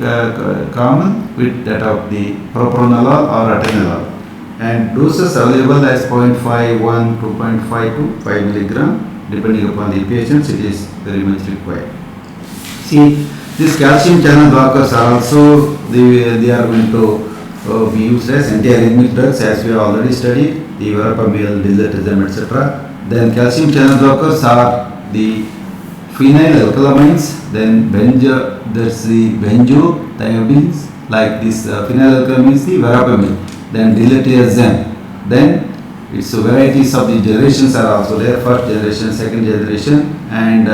common with that of the propranolol or atenolol. And doses available as 0.51 to 0.5 to 5 milligram, depending upon the patients, it is very much required. See, these calcium channel blockers are also they are going to be used as antiarrhythmic drugs, as we have already studied, the verapamil, dilantin, etc. Then calcium channel blockers are the phenylalkylamines, then there's the benzodiazepines like this phenylalkylamine is the verapamil, then dilantin, then its varieties of the generations are also there, first generation, second generation, and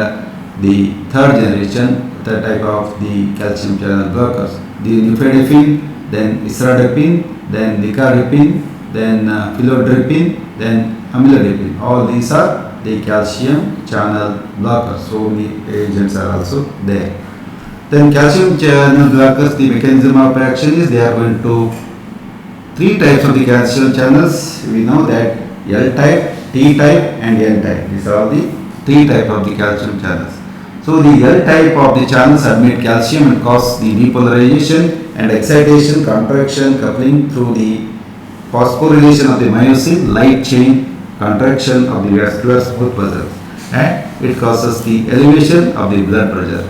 the third generation, the type of the calcium channel blockers, the nifedipine, then isradipine, then nicardipine, then philodipine, then amlodipine. All these are the calcium channel blockers. So many agents are also there. Then calcium channel blockers, the mechanism of action is they are going to three types of the calcium channels. We know that L type, T type and N type. These are the three types of the calcium channels. So the L type of the channels admit calcium and cause the depolarization and excitation, contraction, coupling through the phosphorylation of the myosin, light chain, contraction of the vascular smooth muscle, and it causes the elevation of the blood pressure.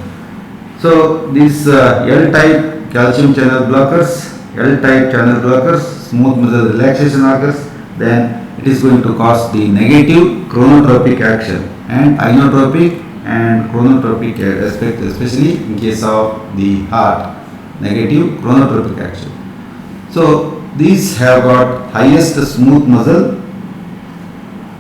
So these L type calcium channel blockers, L-type channel blockers, smooth muscle relaxation occurs, then it is going to cause the negative chronotropic action and inotropic and chronotropic aspect, especially in case of the heart, negative chronotropic action. So these have got highest smooth muscle,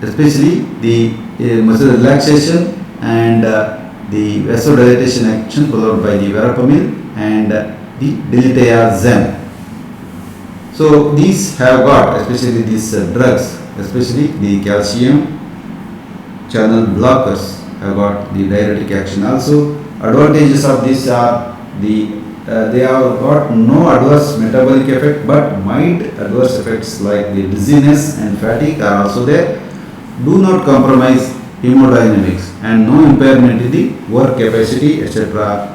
especially the muscle relaxation and the vasodilatation action followed by the verapamil and the diltiazem. So these have got, especially these drugs, especially the calcium channel blockers have got the diuretic action also. Advantages of this are they have got no adverse metabolic effect, but mild adverse effects like the dizziness and fatigue are also there. Do not compromise hemodynamics and no impairment in the work capacity, etc.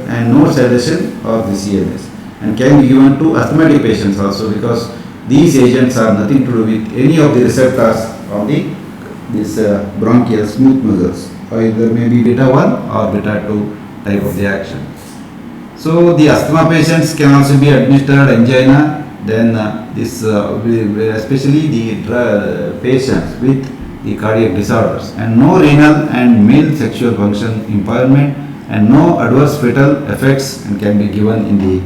And no sedation of the CNS. And can be given to asthmatic patients also, because these agents are nothing to do with any of the receptors on this bronchial smooth muscles. Either may be beta 1 or beta 2 type of the action. So the asthma patients can also be administered angina. Then especially the patients with the cardiac disorders, and no renal and male sexual function impairment, and no adverse fetal effects, and can be given in the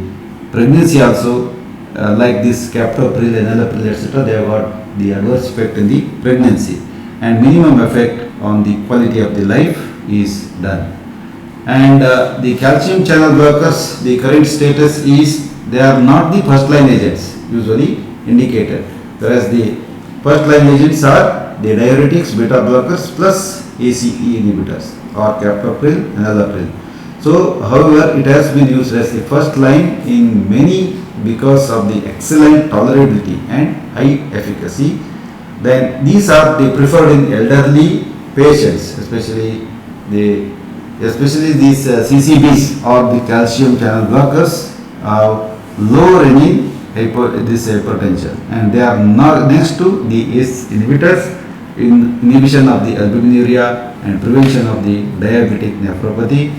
pregnancy also, like this captopril, enalapril, etc. They have got the adverse effect in the pregnancy. and minimum effect on the quality of the life is done. And the calcium channel blockers, the current status is they are not the first line agents usually indicated, whereas the first line agents are the diuretics, beta blockers plus ACE inhibitors or captopril and enalapril. So, however, it has been used as the first line in many because of the excellent tolerability and high efficacy. Then these are the preferred in elderly patients, especially these CCBs or the calcium channel blockers are low renin this hypertension, and they are not next to the ACE inhibitors in inhibition of the albuminuria and prevention of the diabetic nephropathy.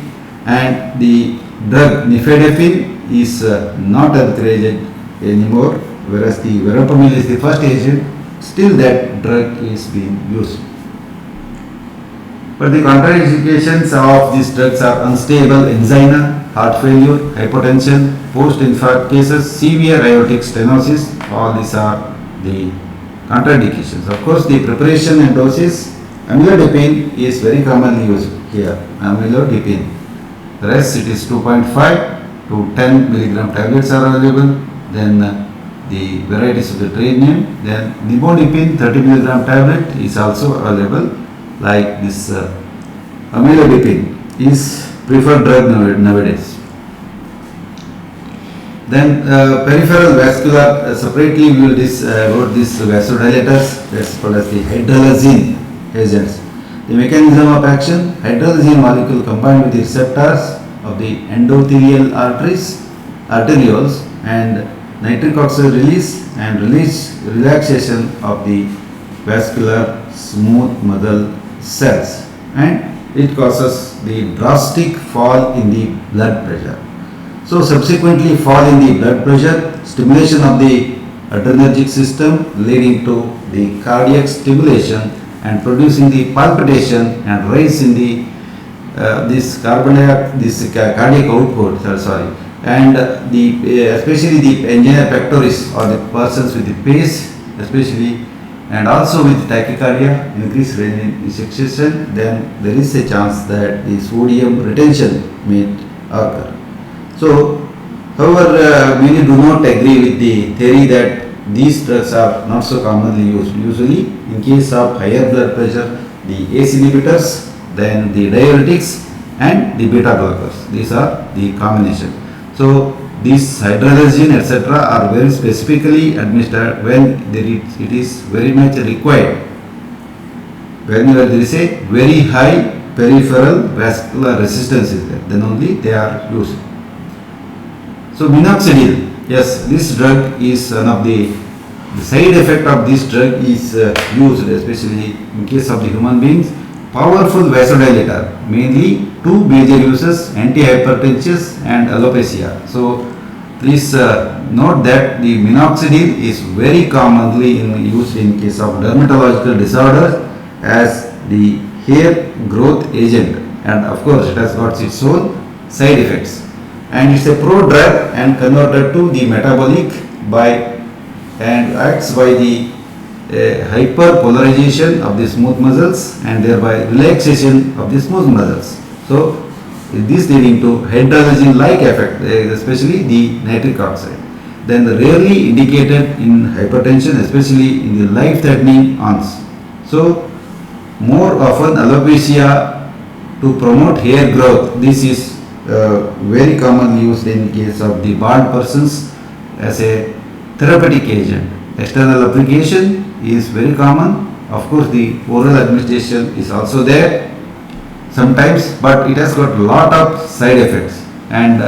And the drug nifedipine is not encouraged anymore, whereas the verapamil is the first agent. Still, that drug is being used. But the contraindications of these drugs are unstable angina, heart failure, hypertension, post-infarct cases, severe aortic stenosis. All these are the contraindications. Of course, the preparation and doses, amlodipine is very commonly used here. Amlodipine. The rest it is 2.5 to 10 milligram tablets are available. Then the varieties of the trade name. Then nimodipine 30 milligram tablet is also available. Like this amlodipine is preferred drug nowadays. Then peripheral vascular, separately we will about these vasodilators, that's called as the hydralazine agents. The mechanism of action, hydralazine molecule combined with the receptors of the endothelial arterioles and nitric oxide release and relaxation of the vascular smooth muscle cells, and it causes the drastic fall in the blood pressure. So subsequently fall in the blood pressure, stimulation of the adrenergic system leading to the cardiac stimulation and producing the palpitation and rise in the cardiac output, and especially the angina pectoris or the persons with the pace, especially, and also with tachycardia, increased renin succession, then there is a chance that the sodium retention may occur. So, however, many do not agree with the theory that these drugs are not so commonly used. Usually, in case of higher blood pressure, the ACE inhibitors, then the diuretics and the beta blockers. These are the combination. So, these hydralazine etc. are very specifically administered when it is very much required. Whenever there is a very high peripheral vascular resistance is there, then only they are used. So minoxidil, yes, this drug is one of the side effect of this drug is used, especially in case of the human beings. Powerful vasodilator, mainly two major uses, antihypertensives and alopecia. So please note that the minoxidil is very commonly used in case of dermatological disorders as the hair growth agent, and of course it has got its own side effects, and it's a pro-drug and converted to the metabolic by and acts by the hyperpolarization of the smooth muscles and thereby relaxation of the smooth muscles. So this leading to hydralazine-like effect, especially the nitric oxide. Then rarely indicated in hypertension, especially in the life-threatening arms. So more often alopecia to promote hair growth. This is very commonly used in case of the bald persons as a therapeutic agent. External application is very common. Of course, the oral administration is also there sometimes, but it has got a lot of side effects, and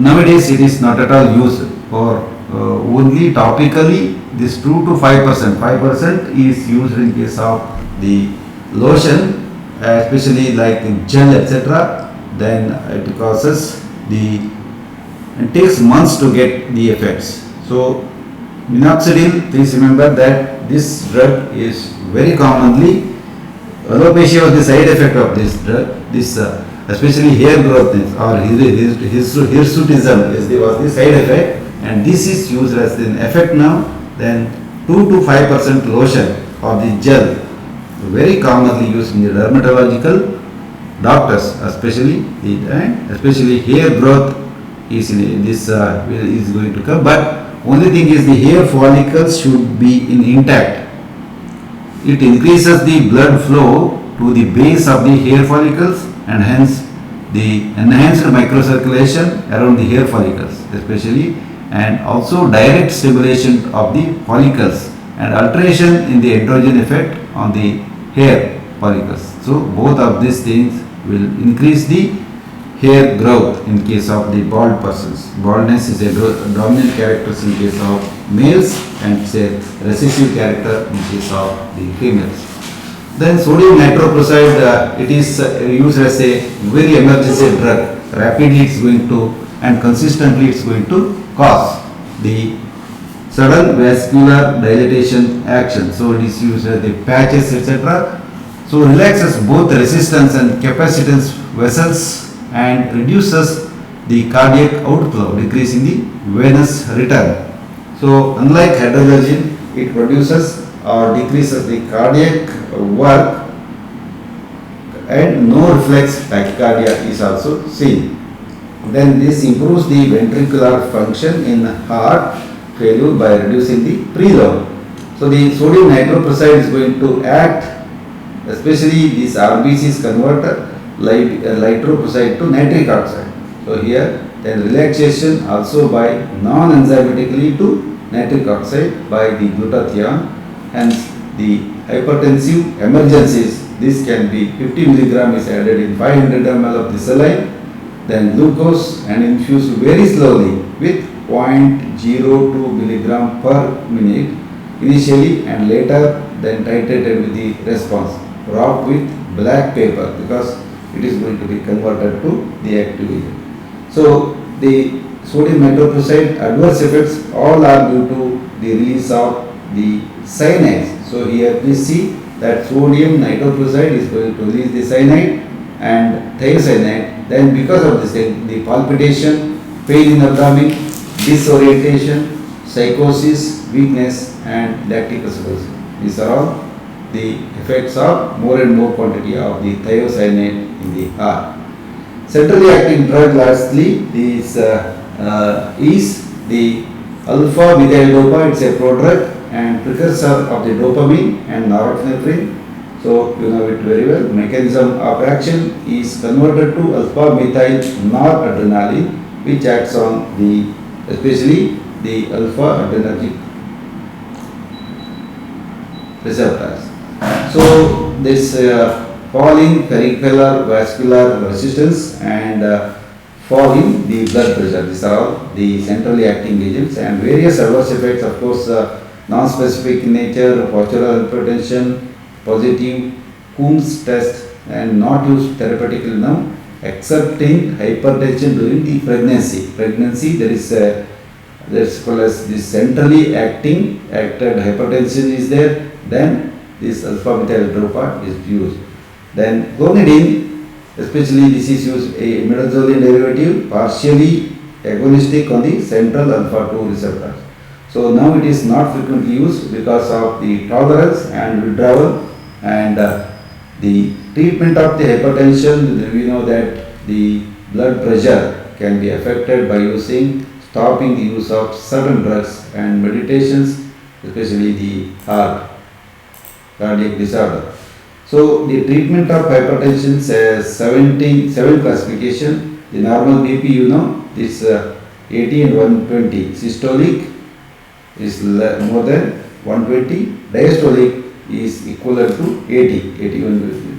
nowadays it is not at all used, or only topically. This 2 to 5%. 5% is used in case of the lotion, especially like gel etc. Then it causes it takes months to get the effects. So minoxidil, please remember that this drug is very commonly, alopecia was the side effect of this drug. This especially hair growth or hirsutism was the side effect, and this is used as an effect now. Then 2 to 5% lotion or the gel very commonly used in the dermatological doctors, especially hair growth is in this is going to come. But only thing is the hair follicles should be intact. It increases the blood flow to the base of the hair follicles and hence the enhanced microcirculation around the hair follicles especially, and also direct stimulation of the follicles and alteration in the androgen effect on the hair follicles. So both of these things will increase the hair growth in case of the bald persons. Baldness is a dominant character in case of males and it's a recessive character in case of the females. Then sodium nitroprusside, it is used as a very emergency drug. Rapidly it's going to and consistently it's going to cause the sudden vascular dilatation action. So it is used as the patches, etc. So relaxes both resistance and capacitance vessels and reduces the cardiac outflow, decreasing the venous return. So unlike hydrogen, it produces or decreases the cardiac work and no reflex tachycardia is also seen. Then this improves the ventricular function in heart failure by reducing the preload. So the sodium nitroprusside is going to act, especially this RBCs converter nitroprusside to nitric oxide. So here then relaxation also by non-enzymatically to nitric oxide by the glutathione. Hence the hypertensive emergencies, this can be 50 mg is added in 500 ml of the saline, then glucose and infused very slowly with 0.02 milligram per minute initially and later then titrated with the response, wrapped with black paper because it is going to be converted to the active agent. So the sodium nitroprusside adverse effects all are due to the release of the cyanides. So here please see that sodium nitroprusside is going to release the cyanide and thiocyanate. Then because of this the palpitation, pain in abdomen, disorientation, psychosis, weakness and lactic acidosis. These are all the effects of more and more quantity of the thiocyanate in the heart. Centrally acting drug lastly is the alpha methyl-dopa. It's a prodrug and precursor of the dopamine and norepinephrine. So you know it very well. Mechanism of action is converted to alpha methyl noradrenaline, which acts on the especially the alpha adrenergic receptors. So this falling peripheral vascular resistance and falling the blood pressure. These are all the centrally acting agents and various adverse effects, of course, non-specific in nature, postural hypertension, positive Coombs test and not used therapeutically now except in hypertension during the pregnancy. There is that's called as the centrally acting acted hypertension is there, then this alpha methyl-dopa is used. Then clonidine, especially this is used a imidazoline derivative partially agonistic on the central alpha-2 receptors. So now it is not frequently used because of the tolerance and withdrawal and the treatment of the hypertension. We know that the blood pressure can be affected by stopping the use of certain drugs and meditations, especially the cardiac disorder. So the treatment of hypertension says 7 classification. The normal BP, you know, this 80 and 120. Systolic is more than 120. Diastolic is equivalent to 80, 81.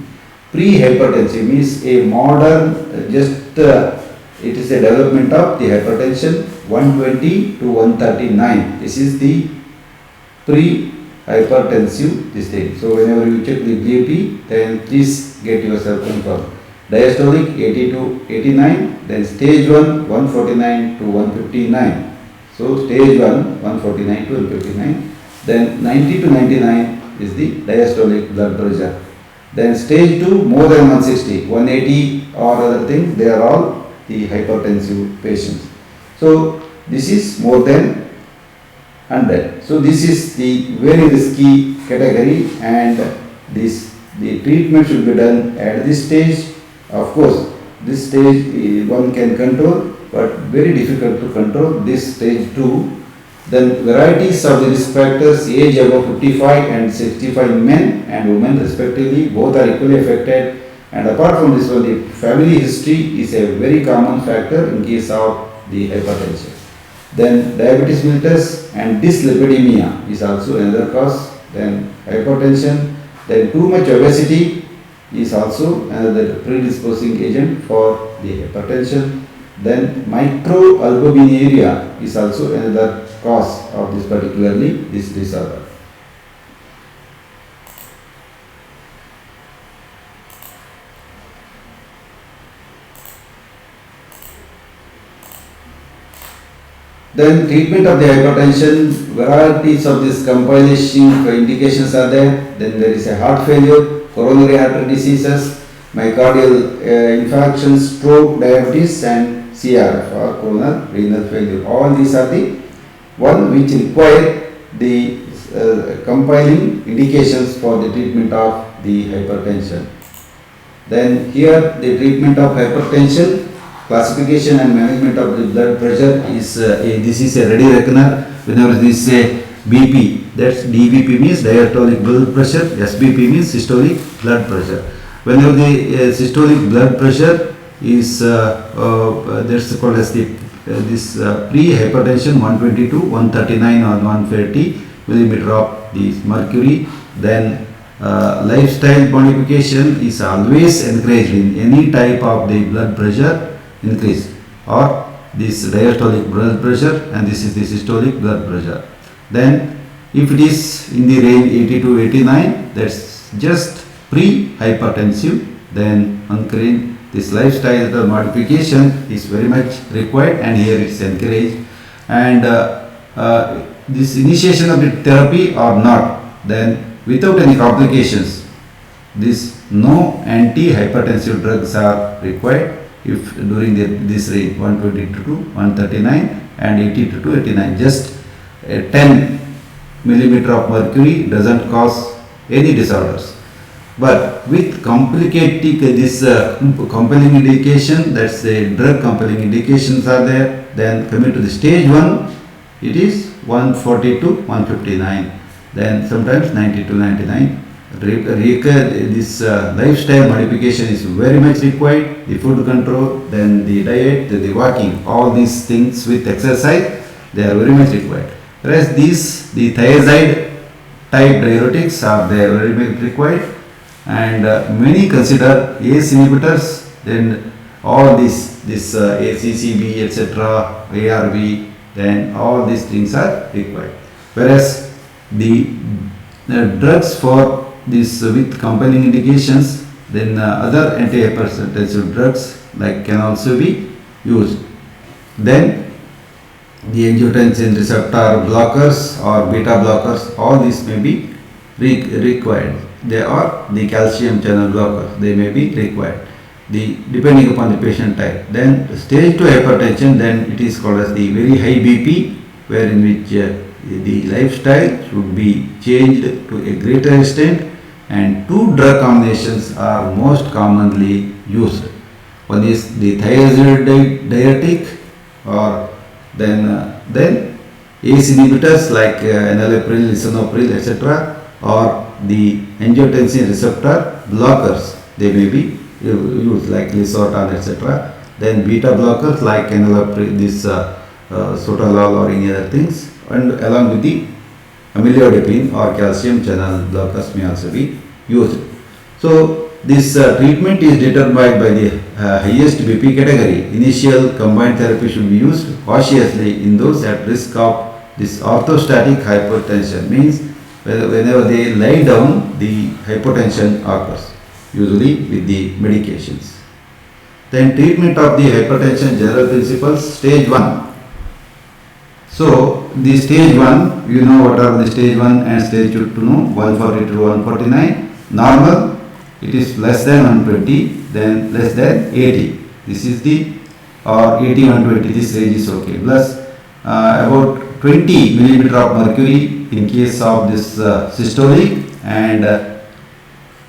Pre-hypertensive means a modern, it is a development of the hypertension 120 to 139. This is the pre-hypertensive this thing. So whenever you check the BP, then please get yourself confirmed. Diastolic 80 to 89, then stage 1 149 to 159. So stage 1 149 to 159, then 90 to 99 is the diastolic blood pressure. Then stage 2 more than 160, 180 or other things, they are all the hypertensive patients. So this is more than 100. So this is the very risky category and this the treatment should be done at this stage. Of course, this stage one can control, but very difficult to control this stage 2. Then varieties of the risk factors, age above 55 and 65 men and women respectively, both are equally affected. And apart from this one, the family history is a very common factor in case of the hypertension. Then diabetes mellitus and dyslipidemia is also another cause. Then hypertension, then too much obesity is also another predisposing agent for the hypertension. Then microalbuminuria is also another cause of this particularly this disorder. Then treatment of the hypertension, varieties of this compilation indications are there. Then there is a heart failure, coronary artery diseases, myocardial infarction, stroke, diabetes and CRF or coronary renal failure. All these are the one which require the compiling indications for the treatment of the hypertension. Then here the treatment of hypertension, classification and management of the blood pressure is this is a ready reckoner. Whenever this say BP, that's DBP means diastolic blood pressure, SBP means systolic blood pressure. Whenever the systolic blood pressure is that's called as the pre-hypertension 122, 139 or 130 millimeter of the mercury. Then lifestyle modification is always encouraged in any type of the blood pressure increase, or this diastolic blood pressure and this is the systolic blood pressure. Then if it is in the range 80 to 89, that's just pre-hypertensive, then encourage this lifestyle modification is very much required and here it's encouraged. And this initiation of the therapy or not, then without any complications, this no anti-hypertensive drugs are required if during this range 122 to 139 and 82 to 89. Just 10 millimeter of mercury doesn't cause any disorders. But with complicated this compelling indication, that's the drug compelling indications are there. Then coming to the stage 1, it is 140 to 159. Then sometimes 90 to 99. This lifestyle modification is very much required. The food control, then the diet, then the walking, all these things with exercise, they are very much required. Whereas the thiazide type diuretics are there very much required. And many consider ACE inhibitors, then all this ACCB, etc., ARB, then all these things are required. Whereas the drugs for this with compelling indications, then other antihypertensive drugs like can also be used. Then the angiotensin receptor blockers or beta blockers, all these may be required. They are the calcium channel blockers, they may be required, depending upon the patient type. Then stage 2 hypertension, then it is called as the very high BP, where in which the lifestyle should be changed to a greater extent, and 2 drug combinations are most commonly used. One is the thiazide diuretic, or then ACE inhibitors like enalapril, lisinopril, etc., or the angiotensin receptor blockers, they may be used like Losartan, etc. Then beta blockers like enalapril, this sotalol or any other things, and along with the amyloidopine or calcium channel blockers may also be used. So this treatment is determined by the highest BP category. Initial combined therapy should be used cautiously in those at risk of this orthostatic hypertension, means whenever they lie down, the hypertension occurs, usually with the medications. Then treatment of the hypertension general principles, stage 1. So the stage 1, you know what are the stage 1 and stage 2 to know, 140 to 149. Normal, it is less than 120, then less than 80. This is the, or 80, 120, this range is okay. Plus about 20 millimeter of mercury in case of this systolic, and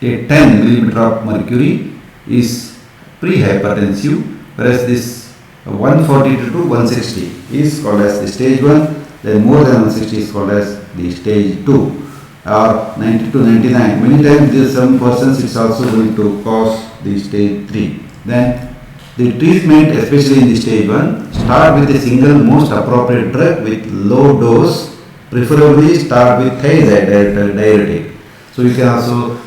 a 10 millimeter of mercury is pre-hypertensive, whereas this 142 to 160 is called as the stage 1, then more than 160 is called as the stage 2, or 90 to 99. Many times this some persons it's also going to cause the stage 3. Then the treatment, especially in the stage 1, start with a single most appropriate drug with low dose, preferably start with thiazide diuretic. So you can also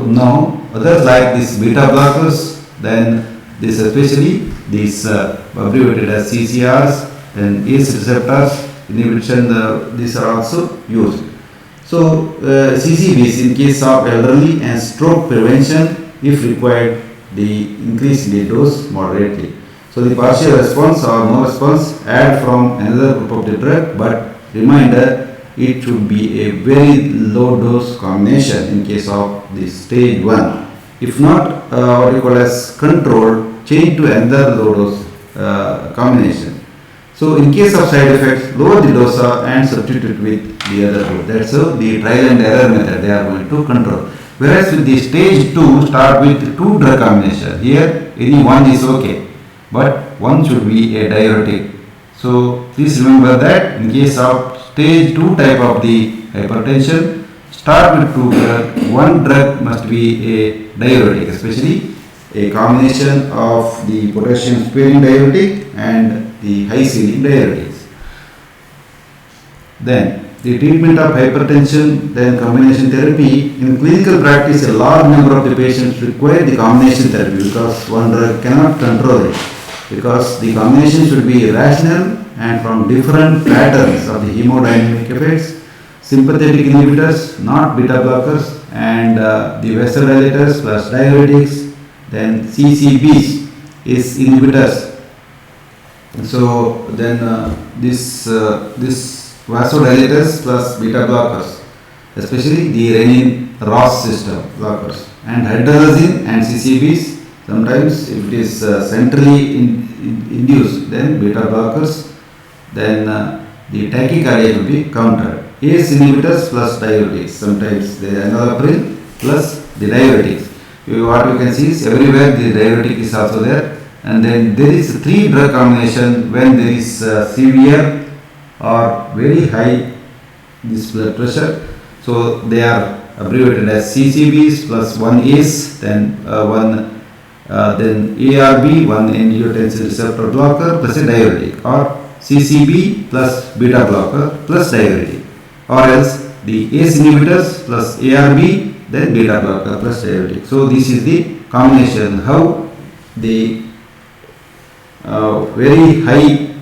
know others like this beta blockers, then this especially these abbreviated as CCRs, then ACE receptors inhibition, these are also used. So CCBs in case of elderly and stroke prevention, if required, the increase the dose moderately. So the partial response or no response, add from another group of the drug, but reminder, it should be a very low dose combination in case of the stage 1. If not, what you call as controlled, change to another low dose combination. So in case of side effects, lower the dose and substitute with the other dose. That's how the trial and error method they are going to control. Whereas with the stage 2, start with 2 drug combination. Here, any one is okay, but one should be a diuretic. So please remember that in case of stage 2 type of the hypertension, start with 2 drugs. One drug must be a diuretic, especially a combination of the potassium sparing diuretic and the high ceiling diuretics. Then the treatment of hypertension, then combination therapy. In clinical practice, a large number of the patients require the combination therapy because one drug cannot control it. Because the combination should be rational and from different patterns of the hemodynamic effects, sympathetic inhibitors, not beta blockers, and the vasodilators plus diuretics, then CCBs is inhibitors. So then this vasodilators plus beta blockers, especially the renin-ROS system blockers, and hydralazine and CCBs. Sometimes if it is centrally induced, then beta blockers, then the tachycardia will be countered. ACE inhibitors plus diuretics. Sometimes the enalapril plus the diuretics. What you can see is everywhere the diuretic is also there. And then there is 3 drug combination when there is severe or very high this blood pressure. So they are abbreviated as CCBs plus 1 ACE, then then ARB, 1 angiotensin receptor blocker plus a diuretic, or CCB plus beta blocker plus diuretic, or else the ACE inhibitors plus ARB, then beta blocker plus diuretic. So this is the combination how the very high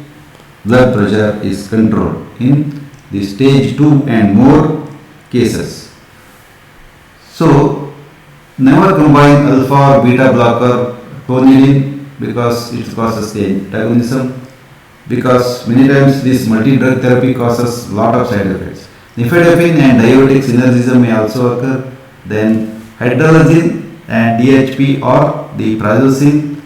blood pressure is controlled in the stage 2 and more cases. So never combine alpha or beta blocker clonidine because it causes the antagonism, because many times this multi-drug therapy causes lot of side effects. Nifedipine and diuretic synergism may also occur. Then hydralazine and DHP or the prazosin,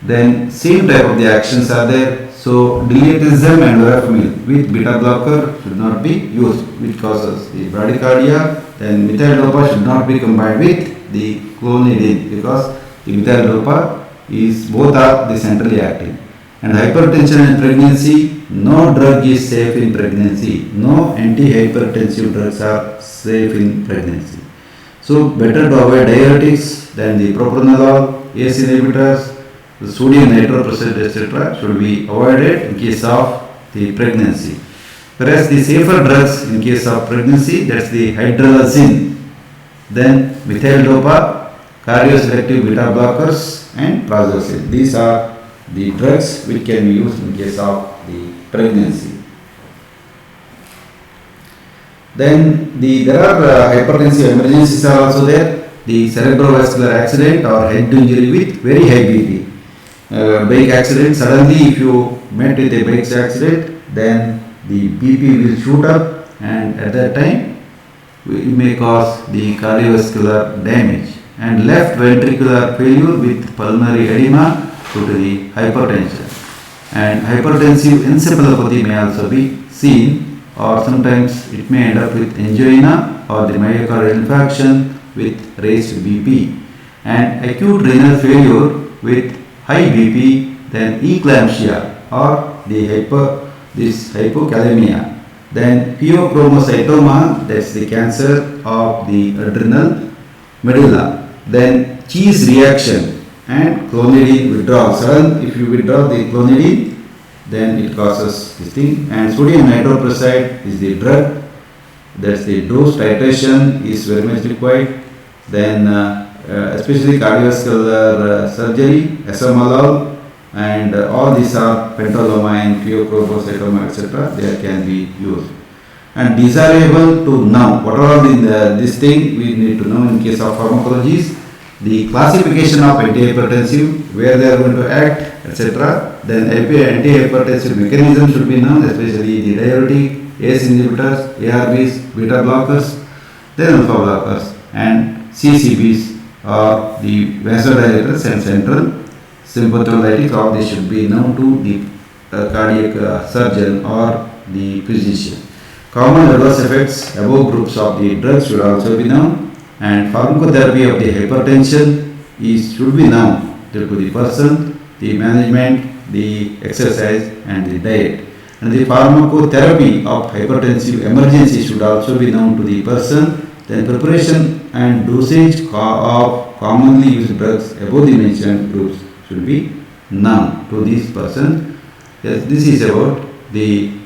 then same type of the actions are there. So diltiazem and verapamil with beta blocker should not be used, which causes the bradycardia. Then methyl dopa should not be combined with the clonidine because the methyl dopa is both are the centrally acting. And hypertension in pregnancy, no drug is safe in pregnancy. No anti-hypertensive drugs are safe in pregnancy. So better to avoid diuretics than the propranolol, ACE inhibitors, the sodium nitroprusside, etc. should be avoided in case of the pregnancy. Whereas the safer drugs in case of pregnancy, that's the hydralazine, then methyl dopa, cardioselective beta blockers, and prazosin. These are the drugs which can be used in case of the pregnancy. Then there are hypertensive emergencies are also there. The cerebrovascular accident or head injury with very high BP. Bike accident, suddenly if you met with a bike accident, then the BP will shoot up and at that time it may cause the cardiovascular damage. And left ventricular failure with pulmonary edema due to the hypertension. And hypertensive encephalopathy may also be seen, or sometimes it may end up with angina or the myocardial infarction with raised BP, and acute renal failure with high BP, then eclampsia or this hypokalemia, then pheochromocytoma, that's the cancer of the adrenal medulla, then cheese reaction and clonidine withdrawal. Sudden, if you withdraw the clonidine, then it causes this thing. And sodium nitroprusside is the drug, that's the dose titration is very much required. Then especially cardiovascular surgery, esomolol, and all these are pentolamine, pheochromocytoma, etc. They can be used. And desirable to know what are in this thing we need to know in case of pharmacologies, the classification of antihypertensive, where they are going to act, etc. Then antihypertensive mechanism should be known, especially the diuretic, ACE inhibitors, ARBs, beta blockers, then alpha blockers, and CCBs or the vasodilators and central sympatholytics. All this should be known to the cardiac surgeon or the physician. Common adverse effects, above groups of the drugs should also be known, and pharmacotherapy of the hypertension should be known to the person, the management, the exercise and the diet. And the pharmacotherapy of hypertensive emergency should also be known to the person. Then preparation and dosage of commonly used drugs above the mentioned groups should be known to this person. Yes, this is about the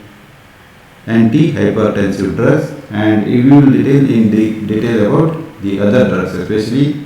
anti-hypertensive drugs, and we will detail about the other drugs, especially